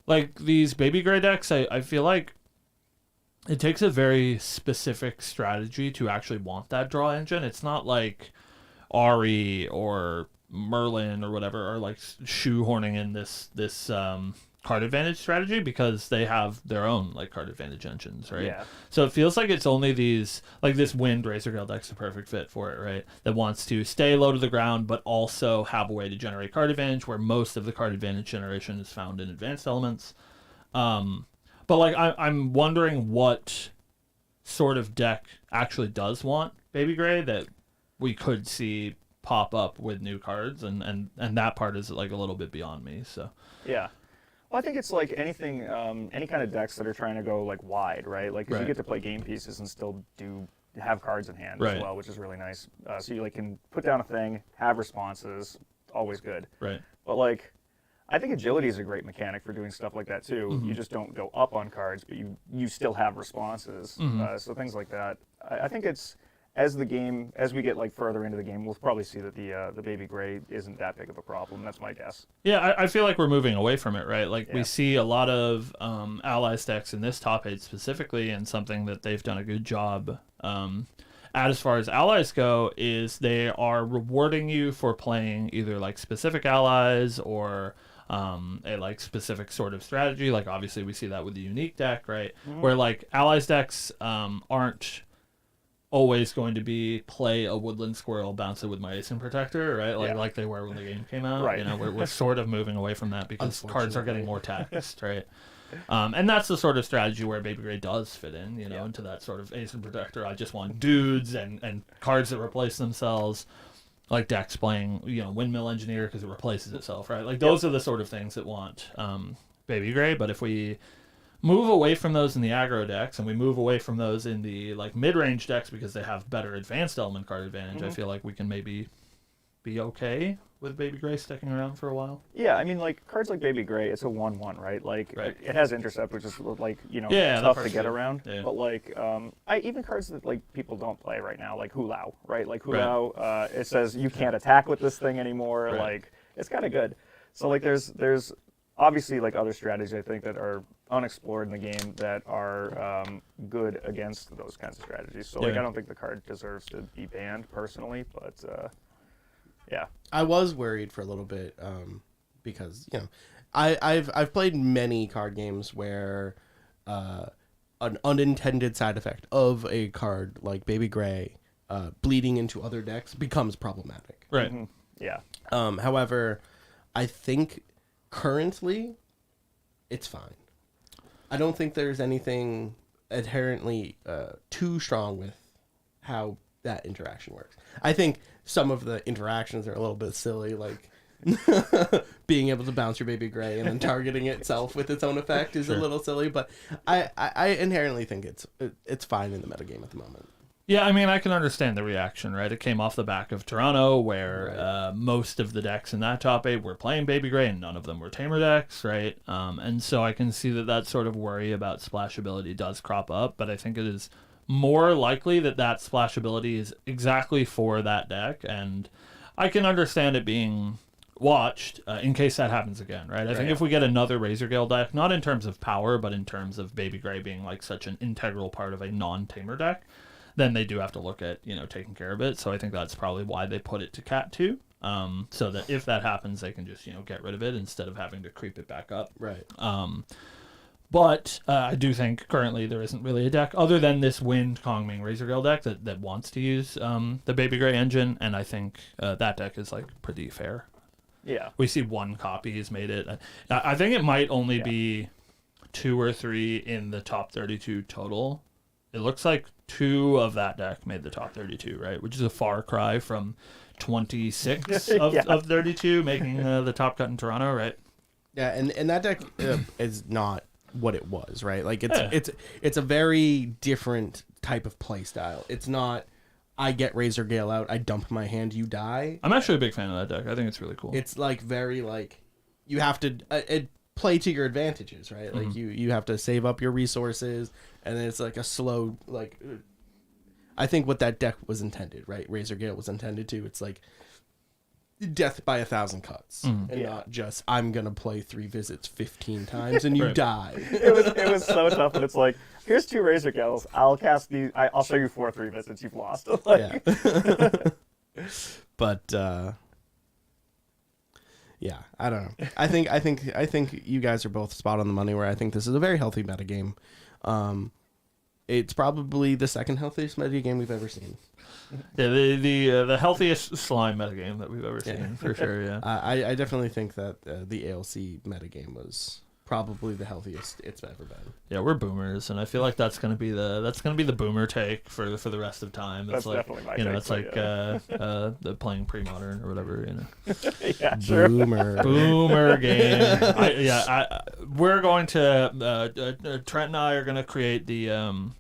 like, these Baby Gray decks, I feel like it takes a very specific strategy to actually want that draw engine. It's not like Ari or Merlin or whatever are like shoehorning in this card advantage strategy, because they have their own like card advantage engines, right? Yeah. So it feels like it's only these, like this Wind Razor Gale deck's a perfect fit for it, right? That wants to stay low to the ground but also have a way to generate card advantage, where most of the card advantage generation is found in advanced elements. But like I'm wondering what sort of deck actually does want Baby Gray that we could see pop up with new cards, and that part is like a little bit beyond me. So Yeah. Well, I think it's like anything, any kind of decks that are trying to go like wide, right? Like 'cause Right. you get to play game pieces and still have cards in hand Right. as well, which is really nice. So you like can put down a thing, have responses, always good. right. But like, I think agility is a great mechanic for doing stuff like that too. Mm-hmm. You just don't go up on cards, but you still have responses. Mm-hmm. So things like that. I think it's as we get like further into the game, we'll probably see that the Baby Gray isn't that big of a problem. That's my guess. Yeah, I feel like we're moving away from it, right? Like we Yeah. see a lot of allies decks in this top 8 specifically, and something that they've done a good job at as far as allies go is they are rewarding you for playing either like specific allies or a like specific sort of strategy. Like obviously we see that with the unique deck, right? Mm-hmm. Where like allies decks aren't always going to be play a woodland squirrel, bounce it with my Ace and Protector, right? Like Yeah. like they were when the game came out. Right. You know, we're sort of moving away from that because cards are getting Unfortunately. more taxed, right? And that's the sort of strategy where Baby Gray does fit in, you know, Yeah. into that sort of Ace and Protector. I just want dudes and cards that replace themselves, like decks playing, you know, Windmill Engineer because it replaces itself, right? Like those are the sort of things that want Baby Gray. But if we move away from those in the aggro decks and we move away from those in the like mid-range decks because they have better advanced element card advantage, I feel like we can maybe be okay with Baby Gray sticking around for a while. Yeah, I mean, like cards like Baby Gray, it's a 1/1, right? Like Right. it has intercept, which is like Yeah, that tough to part's get good. around. Yeah. But like, even cards that like people don't play right now, like Hulao, right? Like Right. Hulao, it says you can't attack with this thing anymore. Right. Like it's kind of good. So like, there's obviously like other strategies I think that are unexplored in the game that are good against those kinds of strategies. So like, Yeah. I don't think the card deserves to be banned personally, but yeah. I was worried for a little bit because I've played many card games where an unintended side effect of a card like Baby Gray bleeding into other decks becomes problematic. Right. Yeah. However, I think currently it's fine. I don't think there's anything inherently too strong with how that interaction works. I think some of the interactions are a little bit silly, like being able to bounce your Baby Gray and then targeting itself with its own effect is a little silly, but I inherently think it's fine in the metagame at the moment. Yeah, I mean, I can understand the reaction, right? It came off the back of Toronto, where most of the decks in that top 8 were playing Baby Gray, and none of them were Tamer decks, right? And so I can see that sort of worry about splashability does crop up, but I think it is more likely that splashability is exactly for that deck, and I can understand it being watched in case that happens again, right? I think if we get another Razor Gale deck, not in terms of power, but in terms of Baby Gray being like such an integral part of a non-Tamer deck, then they do have to look at, taking care of it. So I think that's probably why they put it to Cat 2, so that if that happens, they can just, get rid of it instead of having to creep it back up. Right. But I do think currently there isn't really a deck other than this Wind Kongming Razor Gale deck that wants to use the Baby Gray engine, and I think that deck is like pretty fair. Yeah. We see one copy has made it. I think it might only be 2 or 3 in the top 32 total. It looks like 2 of that deck made the top 32, right? Which is a far cry from 26 of 32 making the top cut in Toronto, right? Yeah, and that deck is not what it was, right? Like Yeah. it's a very different type of play style. It's not I get Razor Gale out, I dump my hand, you die. I'm actually a big fan of that deck. I think it's really cool. It's like very like you have to play to your advantages, right? Like you have to save up your resources, and then it's like a slow like. I think what that deck was intended, right? Razor Gale was intended to. It's like death by 1,000 cuts, and not just I'm gonna play 3 visits 15 times and you die. It was so tough, but it's like, here's 2 Razor Gales. I'll cast these. I'll show you 4 3 visits. You've lost. Like, But yeah, I don't know. I think you guys are both spot on the money. Where I think this is a very healthy metagame. It's probably the second healthiest metagame we've ever seen. Yeah, the healthiest slime metagame that we've ever seen, for sure, yeah. I definitely think that the ALC metagame was probably the healthiest it's ever been. Yeah, we're boomers, and I feel like that's gonna be the boomer take for the rest of time. That's It's like, definitely my you know, take, it's but like the playing pre-modern or whatever, you know. yeah, sure. Boomer game. We're going to Trent and I are gonna create the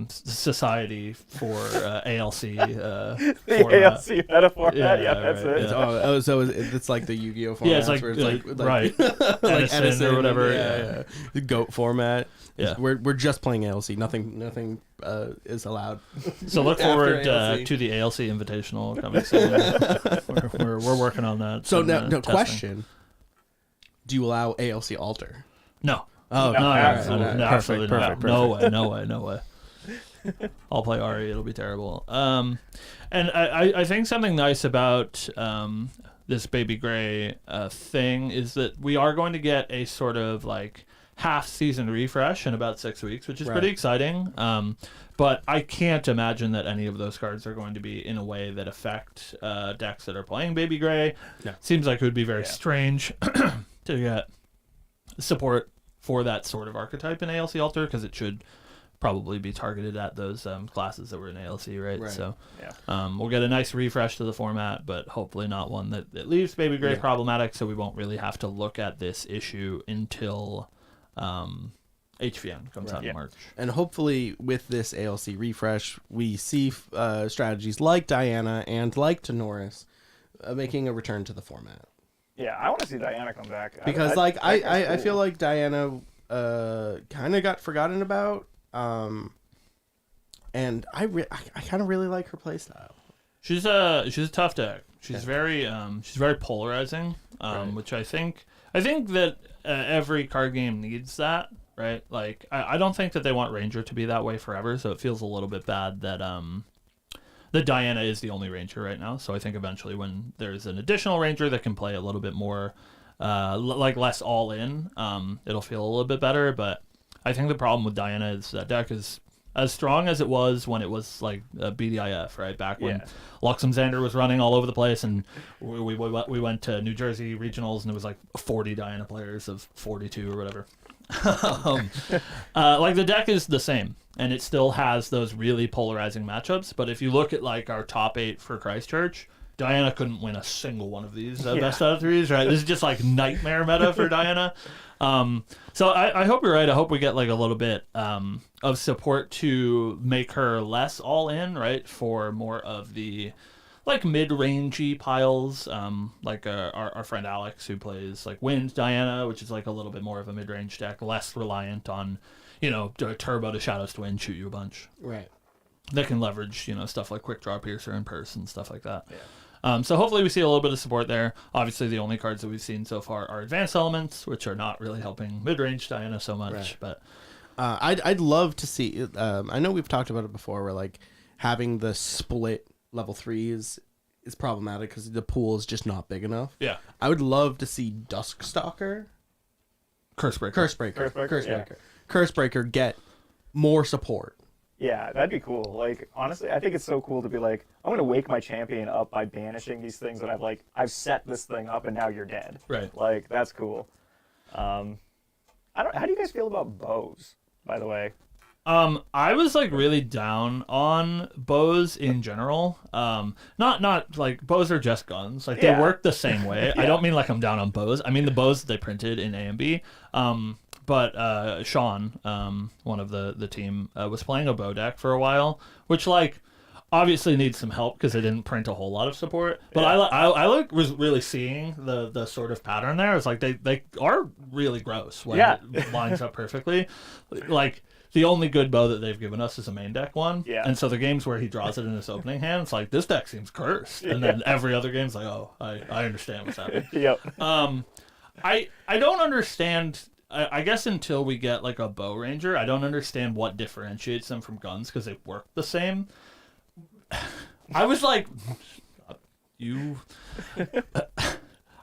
society for ALC. The format. ALC metaphor. Yeah, that's right, it. yeah. So it's like the Yu-Gi-Oh format. Yeah, it's like, where it's like right, like Edison or whatever. Yeah. The GOAT format. Yeah. We're just playing ALC. Nothing is allowed. So look After forward ALC. to the ALC Invitational coming soon. we're working on that. So and, now, testing. question: do you allow ALC alter? No. Oh, No, all right, absolutely, all right. no, absolutely Perfect. not. No way. I'll play Ari. It'll be terrible. And I think something nice about this Baby Gray thing is that we are going to get a sort of like half-season refresh in about 6 weeks, which is pretty exciting. But I can't imagine that any of those cards are going to be in a way that affect decks that are playing Baby Gray. No. Seems like it would be very strange to get support for that sort of archetype in ALC Alter, because it should probably be targeted at those classes that were in ALC, right? So we'll get a nice refresh to the format, but hopefully not one that leaves Baby Gray problematic, so we won't really have to look at this issue until HVN comes out in March. And hopefully with this ALC refresh, we see strategies like Diana and like Tenoris making a return to the format. Yeah, I want to see Diana come back. Because I feel like Diana kind of got forgotten about. And I kind of really like her playstyle. She's a tough deck. She's very polarizing, which I think that every card game needs that, right? Like I don't think that they want Ranger to be that way forever, so it feels a little bit bad that that Diana is the only Ranger right now. So I think eventually when there's an additional Ranger that can play a little bit more like less all in, it'll feel a little bit better. But I think the problem with Diana is that deck is as strong as it was when it was like BDIF, right? Back when Luxem Xander was running all over the place, and we went to New Jersey regionals, and it was like 40 Diana players of 42 or whatever. Like the deck is the same, and it still has those really polarizing matchups. But if you look at like our top 8 for Christchurch, Diana couldn't win a single one of these best out of 3s, right? This is just like nightmare meta for Diana. So I hope you're right. I hope we get like a little bit of support to make her less all in, right? For more of the like mid-rangey piles, like our friend Alex, who plays like Wind Diana, which is like a little bit more of a mid-range deck, less reliant on, turbo to Shadows to Wind, shoot you a bunch. Right. That can leverage, stuff like Quick Draw Piercer and Purse and stuff like that. Yeah. So hopefully we see a little bit of support there. Obviously, the only cards that we've seen so far are Advanced Elements, which are not really helping mid-range Diana so much. Right. But I'd love to see. I know we've talked about it before, where like having the split level 3s is problematic because the pool is just not big enough. yeah, I would love to see Duskstalker, Cursebreaker get more support. Yeah, that'd be cool. Like, honestly, I think it's so cool to be like, I'm gonna wake my champion up by banishing these things that I've set this thing up and now you're dead. Right. Like, that's cool. How do you guys feel about bows, by the way? I was like really down on bows in general. Not like bows are just guns. Like they work the same way. I don't mean like I'm down on bows. I mean the bows that they printed in A and B. but Sean, one of the team, was playing a bow deck for a while, which like obviously needs some help because they didn't print a whole lot of support. But I was really seeing the sort of pattern there. It's like they are really gross when it lines up perfectly. Like the only good bow that they've given us is a main deck one. Yeah. And so the games where he draws it in his opening hand, it's like, this deck seems cursed. And then every other game's like, oh, I understand what's happening. Yep. I don't understand. I guess until we get like a bow ranger, I don't understand what differentiates them from guns because they work the same. I was like,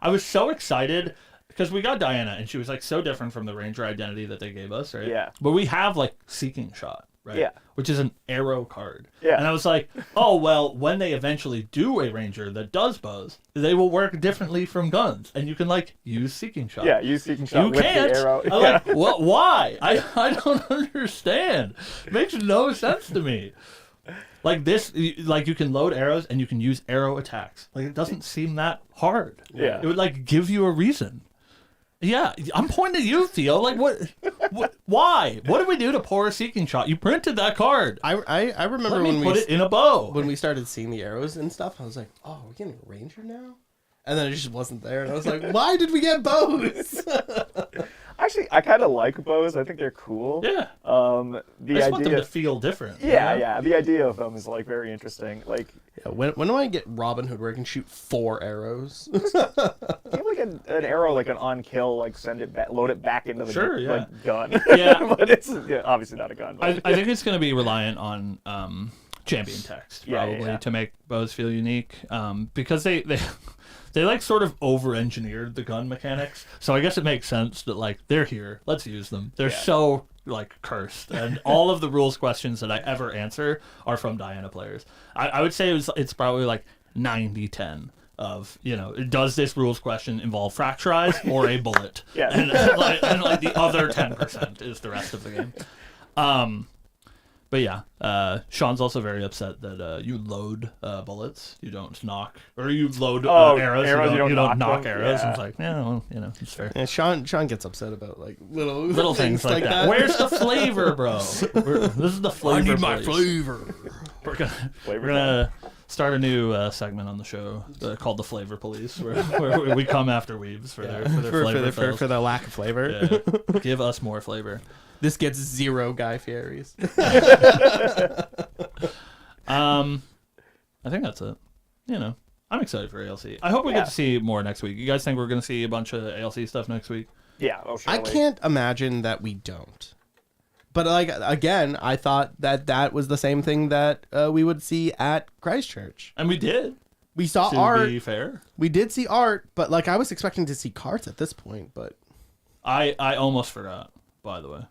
I was so excited because we got Diana and she was like so different from the ranger identity that they gave us, right? Yeah. But we have like Seeking Shot, right? Yeah. Which is an arrow card. Yeah. And I was like, oh, well, when they eventually do a ranger that does bows, they will work differently from guns. And you can like use Seeking Shot. Yeah, use Seeking Shot with can't. the arrow. I'm like, well, why? I don't understand. It makes no sense to me. Like this, like you can load arrows and you can use arrow attacks. Like it doesn't seem that hard. Yeah. It would like give you a reason. Yeah, I'm pointing at you, Theo. Like what why? What did we do to pour a Seeking Shot? You printed that card. I remember Let me when put it in a bow. when we started seeing the arrows and stuff. I was like, oh, we're getting a ranger now. And then it just wasn't there, and I was like, why did we get bows? Actually, I kind of like bows. I think they're cool. Yeah. The I just want them idea. to feel different. Yeah, you know? yeah. The idea of them is like very interesting. Like, Yeah, when do I get Robin Hood where I can shoot 4 arrows? you have like an arrow, like an on kill, like send it back, load it back into the like, gun. Yeah. But it's obviously not a gun. But. I think it's going to be reliant on champion text probably to make bows feel unique. Because they like sort of over-engineered the gun mechanics, so I guess it makes sense that like they're here. Let's use them. They're so like cursed, and all of the rules questions that I ever answer are from Diana players. I would say it's probably like 90-10 of does this rules question involve fracturize or a bullet? Yeah, and like the other 10% is the rest of the game. But yeah, Sean's also very upset that you load bullets, you don't knock, or you load arrows, you don't knock arrows. Yeah. It's like, well, it's fair. Yeah, Sean gets upset about like Little things like that. Where's the flavor, bro? This is the flavor. I need my place. flavor. We're gonna start a new segment on the show called the Flavor Police, where we come after weebs for their flavor fills. for the lack of flavor. Yeah. Give us more flavor. This gets 0 Guy Fieri's. I think that's it. I'm excited for ALC. I hope we get to see more next week. You guys think we're going to see a bunch of ALC stuff next week? Yeah, I can't imagine that we don't. But like again, I thought that was the same thing that we would see at Christchurch. And we did. We saw art. To art. be fair. We did see art, but like I was expecting to see cards at this point, but I almost forgot, by the way.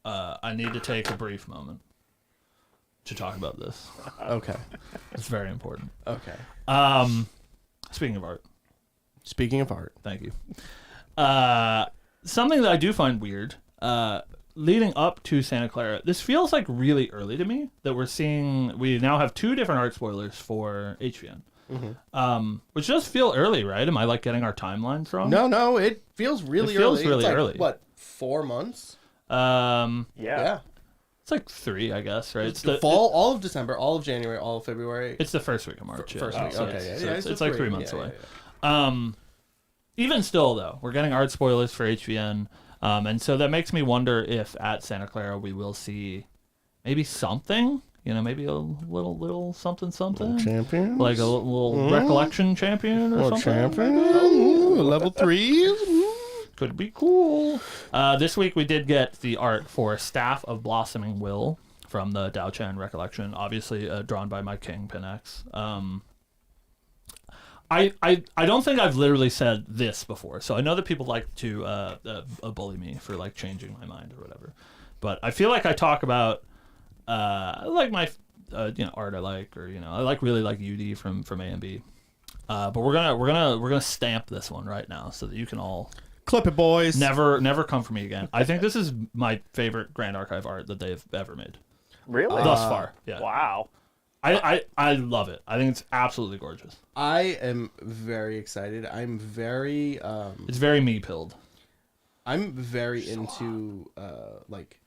I need to take a brief moment to talk about this. Okay. It's very important. Okay. Speaking of art. Thank you. Something that I do find weird, leading up to Santa Clara, this feels like really early to me that we now have 2 different art spoilers for HVN. Mm-hmm. Which does feel early, right? Am I like getting our timelines wrong? No, it feels really early. It feels really like, early. What, 4 months? Yeah. It's like 3, I guess, right? It's the fall, all of December, all of January, all of February. It's the first week of March. First week, So okay. it's like 3 months away. Yeah. Even still, though, we're getting art spoilers for HVN. And so that makes me wonder if at Santa Clara we will see maybe something, maybe a little something. Champion? Like a little recollection champion or something. Champion? Ooh, level 3? Could be cool. This week we did get the art for Staff of Blossoming Will from the Dao Chan Recollection, obviously drawn by my king, Pinex. I don't think I've literally said this before, so I know that people like to bully me for like changing my mind or whatever. But I feel like I talk about like my art I like, or I really like UD from A and B. But we're gonna stamp this one right now so that you can all clip it, boys. Never come for me again. I think this is my favorite Grand Archive art that they've ever made. Really? Thus far. Yeah. Wow. I love it. I think it's absolutely gorgeous. I am very excited. I'm very It's very me-pilled. I'm very into like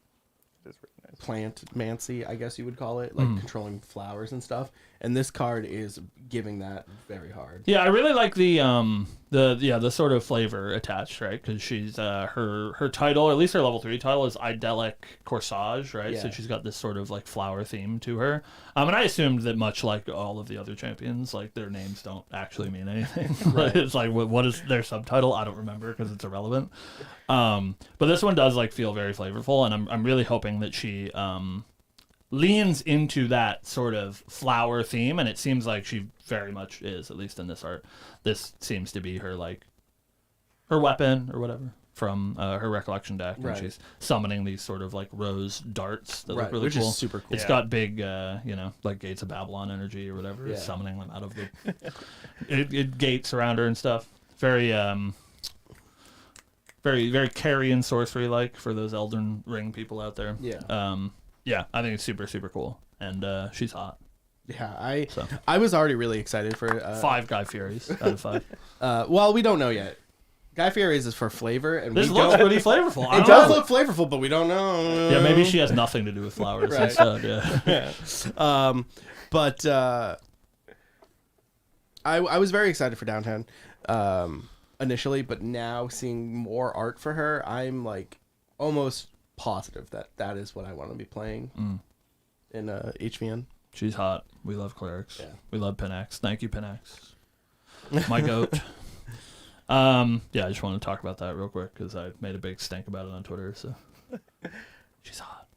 It's really nice. plant-mancy, I guess you would call it, like controlling flowers and stuff. And this card is giving that very hard. Yeah, I really like the sort of flavor attached, right? Because she's her title, or at least her level 3 title, is Idyllic Corsage, right? So Yeah. she's got this sort of like flower theme to her. And I assumed that much like all of the other champions, like their names don't actually mean anything. Right. It's like what is their subtitle? I don't remember because it's irrelevant. But this one does like feel very flavorful, and I'm really hoping that she leans into that sort of flower theme, and it seems like she very much is, at least in this art. This seems to be her like her weapon or whatever from her recollection deck, and Right. she's summoning these sort of like rose darts that Right, look really which cool. is super cool. It's Yeah. got big, like Gates of Babylon energy or whatever, Yeah. summoning them out of the it gates around her and stuff. Very very carrion sorcery like for those Elden Ring people out there. Yeah. Yeah, I think it's super, super cool. And she's hot. Yeah, So. I was already really excited for 5 Guy Furies out of 5. well, we don't know yet. Guy Fieri's is for flavor, and This we looks don't. pretty flavorful. I It don't does know. look flavorful, but we don't know. Yeah, maybe she has nothing to do with flowers Right. instead. Yeah. Yeah. But I was very excited for Downtown initially, but now seeing more art for her, I'm like almost positive that is what I want to be playing in HVN. She's hot. We love clerics. Yeah. We love Pinax. Thank you, Pinax. My goat. Yeah, I just want to talk about that real quick because I made a big stink about it on Twitter. So she's hot.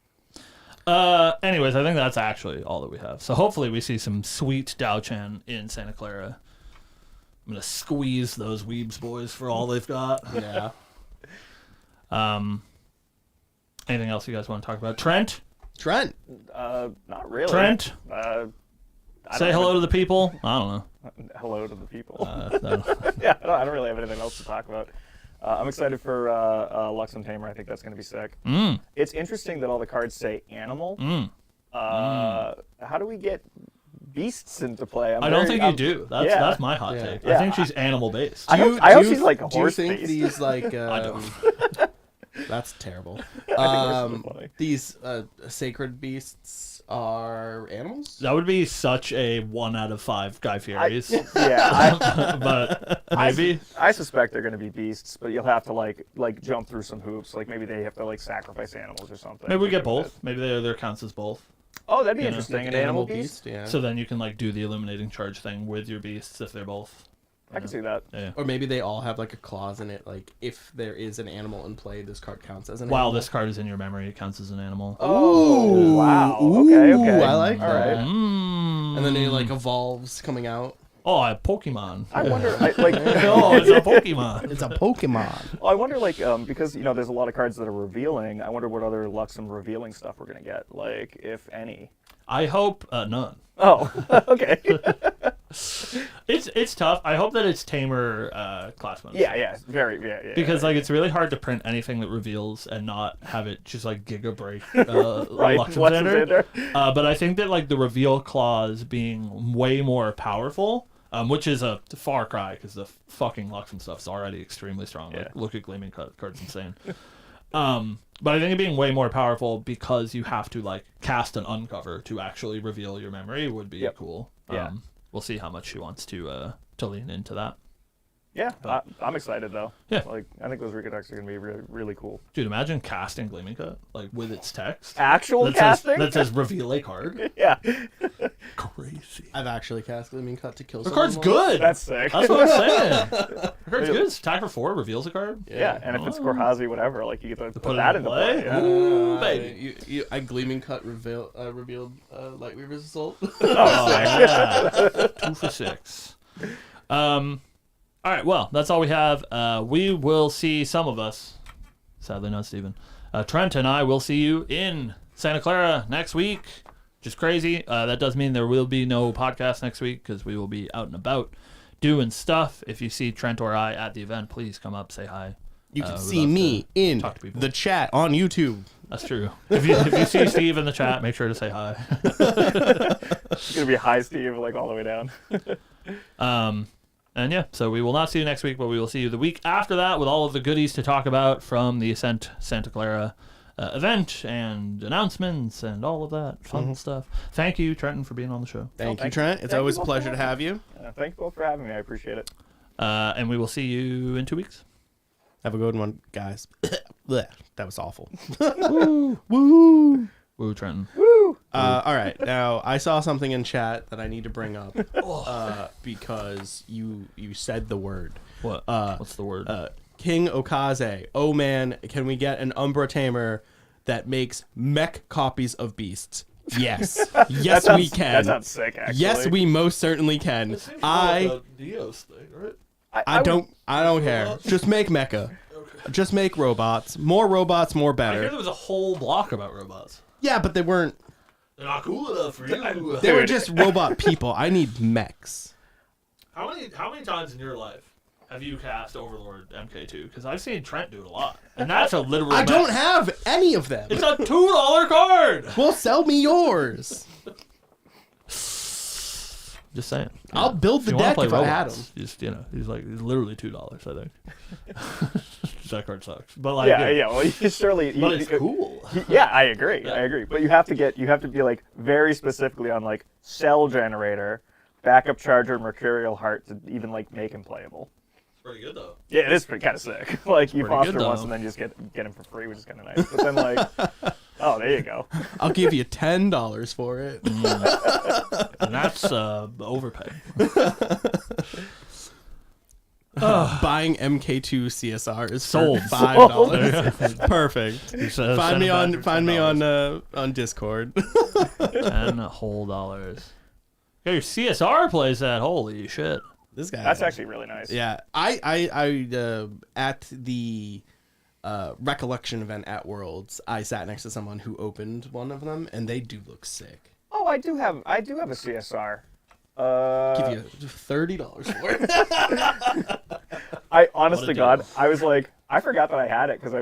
Anyways, I think that's actually all that we have. So hopefully we see some sweet Dao-Chan in Santa Clara. I'm gonna squeeze those Weebs boys for all they've got. Yeah. Anything else you guys want to talk about? Trent? Trent. Not really. Trent? I Say don't hello to the people. I don't know. have- Hello to the people. I don't- Yeah, I don't really have anything else to talk about. I'm excited for Luxem Tamer. I think that's going to be sick. It's interesting that all the cards say animal. How do we get beasts into play? I don't think you do. That's my hot Yeah. take. Yeah. I think she's animal based. I hope she's like a Do you horse think beast. these like I don't. that's terrible. horses are funny. These sacred beasts are animals? That would be such a 1 out of 5 Guy Fieri's. But maybe. I suspect they're going to be beasts, but you'll have to like jump through some hoops. Like maybe they have to like sacrifice animals or something. Maybe we get both. Maybe there counts as both. Oh, that'd be You know, interesting. Like An animal beast. Yeah. So then you can like do the illuminating charge thing with your beasts if they're both. I can see that. Yeah. Or maybe they all have like a clause in it. Like if there is an animal in play, this card counts as an While animal. this card is in your memory, it counts as an animal. Oh, wow. Okay. I like All that. right. And then it like evolves coming out. Oh, a Pokemon. I wonder, Oh, it's a Pokemon. It's a Pokemon. I wonder, like, because there's a lot of cards that are revealing. I wonder what other Luxem revealing stuff we're gonna get, like, if any. I hope none. Oh, okay. It's tough. I hope that it's tamer class bonus. yeah, very. Because like it's really hard to print anything that reveals and not have it just like giga break right, Luxem Luxem Xander. Xander. But I think that like the reveal clause being way more powerful, which is a far cry because the fucking Luxem stuff's already extremely strong. Like, Yeah. look at Gleaming Card's insane. But I think it being way more powerful because you have to like cast an uncover to actually reveal your memory would be Yep. cool. Yeah. We'll see how much she wants to lean into that. Yeah, I'm excited though. Yeah. Like, I think those Rika decks are gonna be really, really cool. Dude, imagine casting Gleaming Cut like with its text. Actual That casting? says reveal a card. Yeah, Crazy. I've actually cast Gleaming Cut to kill The someone card's once. good. that's sick. That's what I'm saying. The card's good. Attack for 4 reveals a card. Yeah, and if it's Korhazi, whatever, like you get to put it that in into play? play. Yeah. Ooh, baby. I Gleaming Cut revealed Lightweaver's Assault. Oh, yeah. 2 for 6. All right, well, that's all we have. We will see some of us. Sadly, not Steven. Trent and I will see you in Santa Clara next week. Just crazy. That does mean there will be no podcast next week because we will be out and about doing stuff. If you see Trent or I at the event, please come up, say hi. You can we'd see love me to in talk to people. the chat on YouTube. That's true. If you see Steve in the chat, make sure to say hi. It's gonna be high Steve, like all the way down. And yeah, so we will not see you next week, but we will see you the week after that with all of the goodies to talk about from the Ascent Santa Clara event and announcements and all of that fun stuff. Thank you, Trenton, for being on the show. Thank you, Trent. It's always a pleasure to have you. Thank you both for having me. I appreciate it. And we will see you in 2 weeks. Have a good one, guys. Blech, that was awful. Woo. Woo. Woo, Trenton. All right. Now, I saw something in chat that I need to bring up because you said the word. What? What's the word? King Okaze. Oh, man, can we get an Umbra Tamer that makes mech copies of beasts? Yes. Yes, we can. That sounds sick, actually. Yes, we most certainly can. The Dios thing, right? I don't care. Just make mecha. Okay. Just make robots. More I better. hear there was a whole block about robots. Yeah, but they weren't. They're not cool enough for you. They were just robot people. I need mechs. How many times in your life have you cast Overlord MK2? Because I've seen Trent do it a lot, and that's a literal. I mech. don't have any of them. It's a $2 card. Well, sell me yours. Just saying. I'll build the you wanna deck play if I had robots, them. Just he's literally $2. I think. That card sucks, but like Well, you surely. But it's cool. Yeah, I agree. I agree. But you have to be like very specifically on like cell generator, backup charger, mercurial heart to even like make him playable. It's pretty good though. Yeah, it is pretty kind of sick. Like you pretty foster good, once though. and then you just get him for free, which is kind of nice. But then like, oh, there you go. I'll give you $10 for it. And that's overpay. Buying MK2 CSRs Sold. for $5. Perfect. He says, Find me send it back for on Discord. $10 whole. Yeah, your CSR plays that. Holy shit. This guy. That's actually really nice. Yeah, I at the recollection event at Worlds, I sat next to someone who opened one of them, and they do look sick. Oh, I do have a CSR. Give you $30 for it. I honest What a to God, deal. I was like, I forgot that I had it because I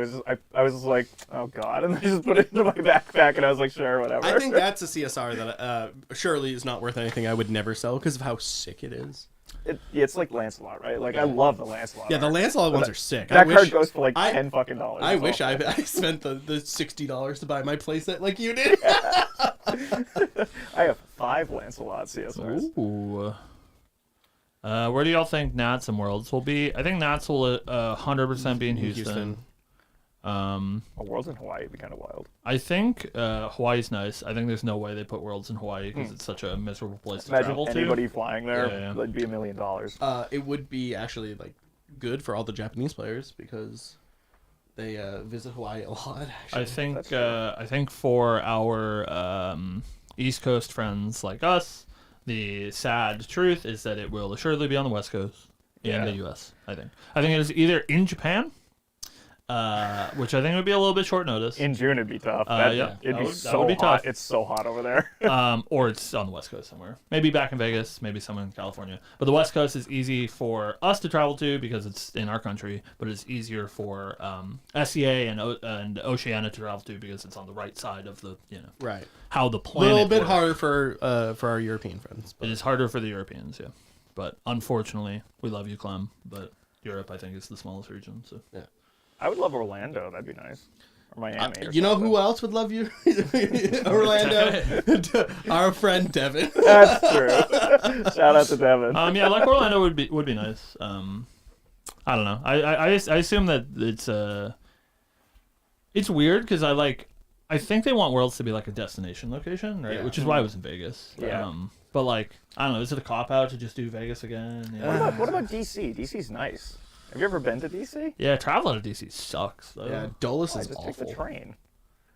was just like, oh God, and I just put it into my backpack and I was like, sure, whatever. I think that's a CSR that surely is not worth anything. I would never sell because of how sick it is. It's like Lancelot, right? Like I love the Lancelot. Yeah, the art. Lancelot ones are sick. That card goes for like $10 fucking. I wish I spent the $60 to buy my playset like you did. I have 5 Lancelot CSRs. Ooh. Where do y'all think Nats and Worlds will be? I think Nats will 100% be in Houston. Worlds in Hawaii would be kind of wild. I think Hawaii's nice. I think there's no way they put Worlds in Hawaii because it's such a miserable place to Imagine travel anybody to. flying there, Yeah. that'd be $1 million. It would be actually like good for all the Japanese players because they visit Hawaii a lot. Actually. I think for our East Coast friends like us, the sad truth is that it will assuredly be on the West Coast in the U.S. I think it is either in Japan, which I think would be a little bit short notice. In June, it'd be tough. It'd be so would be hot. tough. It's so hot over there. Or it's on the West Coast somewhere. Maybe back in Vegas, maybe somewhere in California. But the West Coast is easy for us to travel to because it's in our country, but it's easier for SEA and Oceania to travel to because it's on the right side of the, Right. how the A planet little bit works. harder for our European friends. It is harder for the Europeans, yeah. But unfortunately, we love you, Clem, but Europe, I think, is the smallest region. So Yeah. I would love Orlando. That'd be nice. Or Miami. Or You know something. who else would love you? Orlando. Our friend Devin. That's true. Shout out to Devin. yeah, like Orlando would be nice. I don't know. I assume that it's weird because I think they want Worlds to be like a destination location, right? Yeah. Which is why I was in Vegas. Yeah. But like, I don't know. Is it a cop out to just do Vegas again? What about DC? DC's nice. Have you ever been to DC? Yeah, travel out of DC sucks. Though. Yeah, Dulles I is just take awful. the train.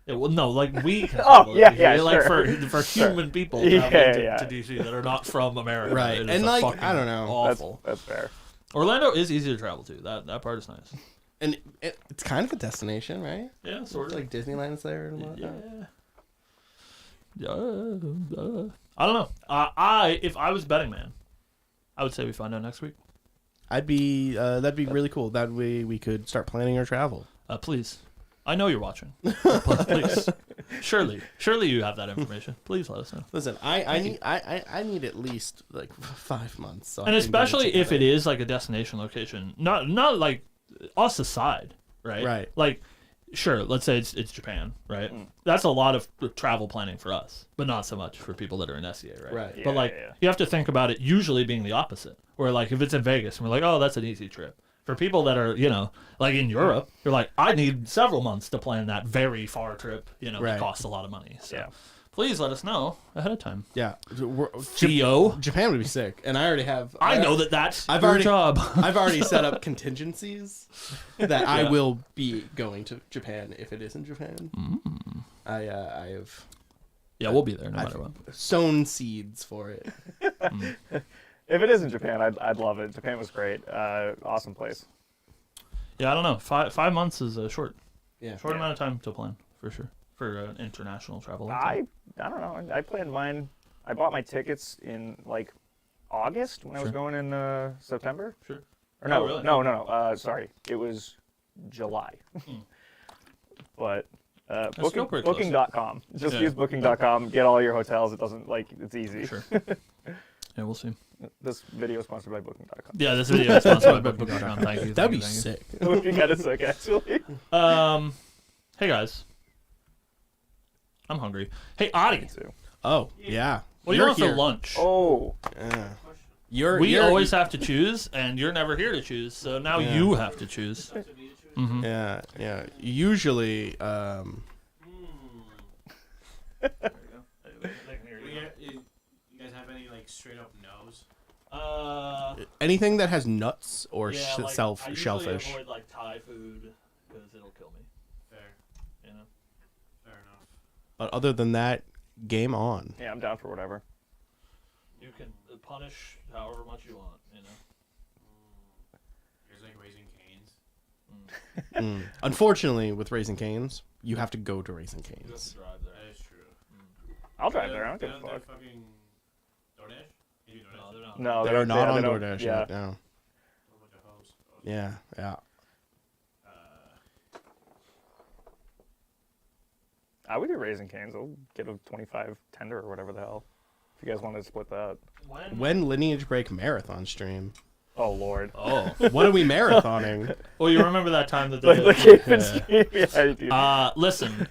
Yeah, well, no, like we. Can Oh, travel to yeah, DC. yeah, Like sure. for human people Yeah, traveling yeah. to DC that are not from America. Right. It is And, a like, fucking I don't know. Awful. That's fair. Orlando is easy to travel to. That part is nice. And it's kind of a destination, right? Yeah, sort It's of. like Disneyland's there and whatnot. Yeah. I don't know. If I was betting man, I would say we find out next week. I'd be that'd be really cool. That way we could start planning our travel. Please. I know you're watching. Please. Surely you have that information. Please let us know. Listen, I need at least like 5 months. So And especially if it is like a destination location, not like us aside, right? Right. Like, sure, let's say it's Japan, right? That's a lot of travel planning for us, but not so much for people that are in SEA, right? Right. Yeah, But like, yeah. you have to think about it usually being the opposite, where like if it's in Vegas and we're like, oh, that's an easy trip. For people that are, like in Europe, you're like, I need several months to plan that very far trip, Right. that costs a lot of money. So Yeah. please let us know ahead of time. Yeah. Geo. Japan would be sick, and I already have. I know that's I've your already- job. I've already set up contingencies that I will be going to Japan if it is in Japan. I have Yeah, we'll be there no I've matter what. sown seeds for it. If it is in Japan, I'd love it. Japan was great. Awesome place. Yeah, I don't know. 5 months is a short Yeah. amount of time to plan for sure for international travel. I don't know. I planned mine. I bought my tickets in like August when I was Sure. going in September. Sure. Or no, Oh, really? no. Sorry, it was July. But still pretty close. booking.com. Just Yeah. use booking.com. Get all your hotels. It doesn't it's easy. Sure. Yeah, we'll see. This video is sponsored by booking.com. Yeah, this video is sponsored by Booking.com. Thank you. That'd be thank you. sick. It would be kind of sick, actually. Hey guys, I'm hungry. Hey Adi, Oh yeah. what do you You're want for here. lunch? Oh, Yeah. We always have to choose, and you're never here to choose, so now Yeah. you have to choose. Yeah. Usually, You guys have any like straight up no's? anything that has nuts or I usually shellfish. avoid like Thai food because it'll kill me. Fair, You know. fair enough. But other than that, game on. yeah, I'm down for whatever. You can punish however much you want. You know. Here's like Raising Cane's. Unfortunately, with Raising Cane's, you have to go to Raising You have Cane's. to drive there. That is true. I'll drive there. I don't give a They're fuck. fucking DoorDash? They do DoorDash. No, they're not. No, They're not on they don't- DoorDash Yeah. yet. No. A bunch of hoes. Yeah. I would do Raising Cane's. I'll get a 25 tender or whatever the hell. If you guys wanted to split that. When Lineage Break Marathon stream? Oh, Lord. Oh. What are we marathoning? Well, you remember that time that they The did. Cape and Stream. Yeah, I do. Listen,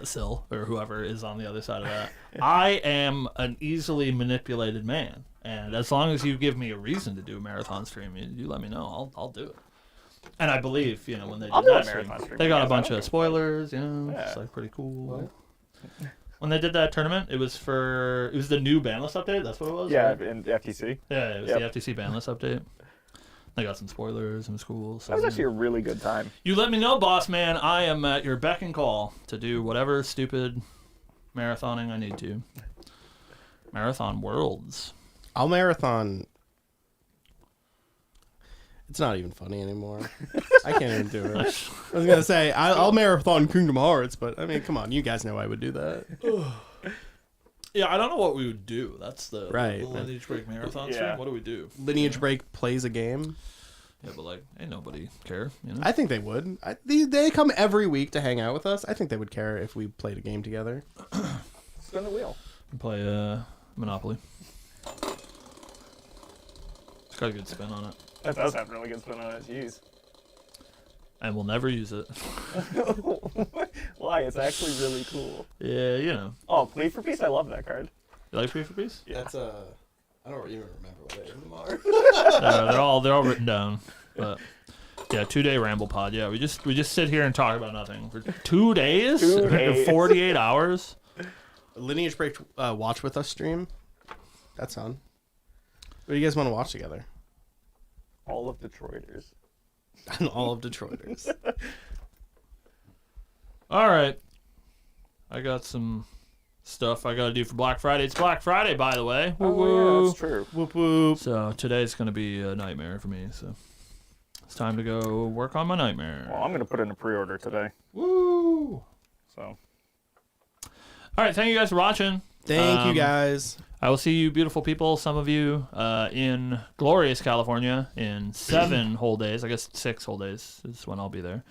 Sil, or whoever is on the other side of that. I am an easily manipulated man, and as long as you give me a reason to do a marathon stream, you let me know. I'll do it. And I believe, when they I'll did do a that stream, marathon stream, they got a yes, I bunch don't of give a spoilers. It's Yeah. like pretty cool. When they did that tournament, it was the new ban list update. That's what it was. Yeah, right? in FTC. Yeah, it was Yep. the FTC ban list update. They got some spoilers and it was cool. So, That was actually a really good time. you let me know, boss man. I am at your beck and call to do whatever stupid marathoning I need to. Marathon Worlds. I'll marathon. It's not even funny anymore. I can't even do it. I was gonna say I'll marathon Kingdom Hearts, but I mean, come on, you guys know I would do that. Yeah, I don't know what we would do. That's the Right. the Lineage Break marathon Yeah. stream. What do we do? Lineage Break plays a game. Yeah, but like, ain't nobody care. I think they would. They come every week to hang out with us. I think they would care if we played a game together. Spin the wheel. We play Monopoly. It's got a good spin on it, That does have really good spin on it. Jeez. and we'll never use it. Why? It's actually really cool. Yeah, Oh, Plea for Peace. I love that card. You like Free for Peace? That's I don't even remember what they are. They're all written down. But yeah, 2-day ramble pod. Yeah, we just sit here and talk about nothing for 2 days, 2 days. 48 hours. Lineage Break watch with us stream. That's fun. What do you guys want to watch together? All of Detroiters. All of Detroiters. All right, I got some stuff I got to do for Black Friday. It's Black Friday, by the way. Oh, Woo-woo. yeah, that's true. Whoop whoop. So today's gonna be a nightmare for me. So it's time to go work on my nightmare. Well, I'm going to put in a pre-order today. Woo! So, All right, thank you guys for watching. Thank you guys. I will see you, beautiful people. Some of you in glorious California in 7 whole days. I guess 6 whole days is when I'll be there.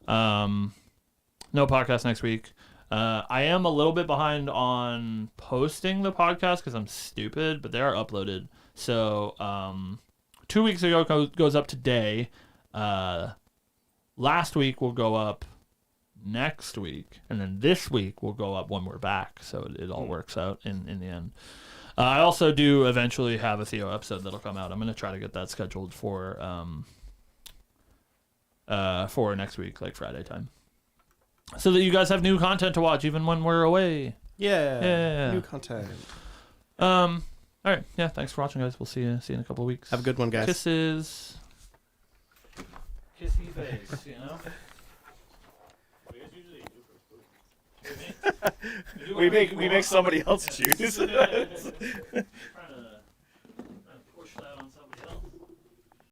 No podcast next week. I am a little bit behind on posting the podcast because I'm stupid, but they are uploaded. So 2 weeks ago goes up today. Last week will go up next week, and then this week will go up when we're back. So it all works out in the end. I also do eventually have a Theo episode that'll come out. I'm gonna try to get that scheduled for next week, like Friday time, so that you guys have new content to watch even when we're away. Yeah. New content. All right. Yeah. Thanks for watching, guys. We'll see you in a couple of weeks. Have a good one, guys. Kisses. Kissy face. You know. We make somebody else choose.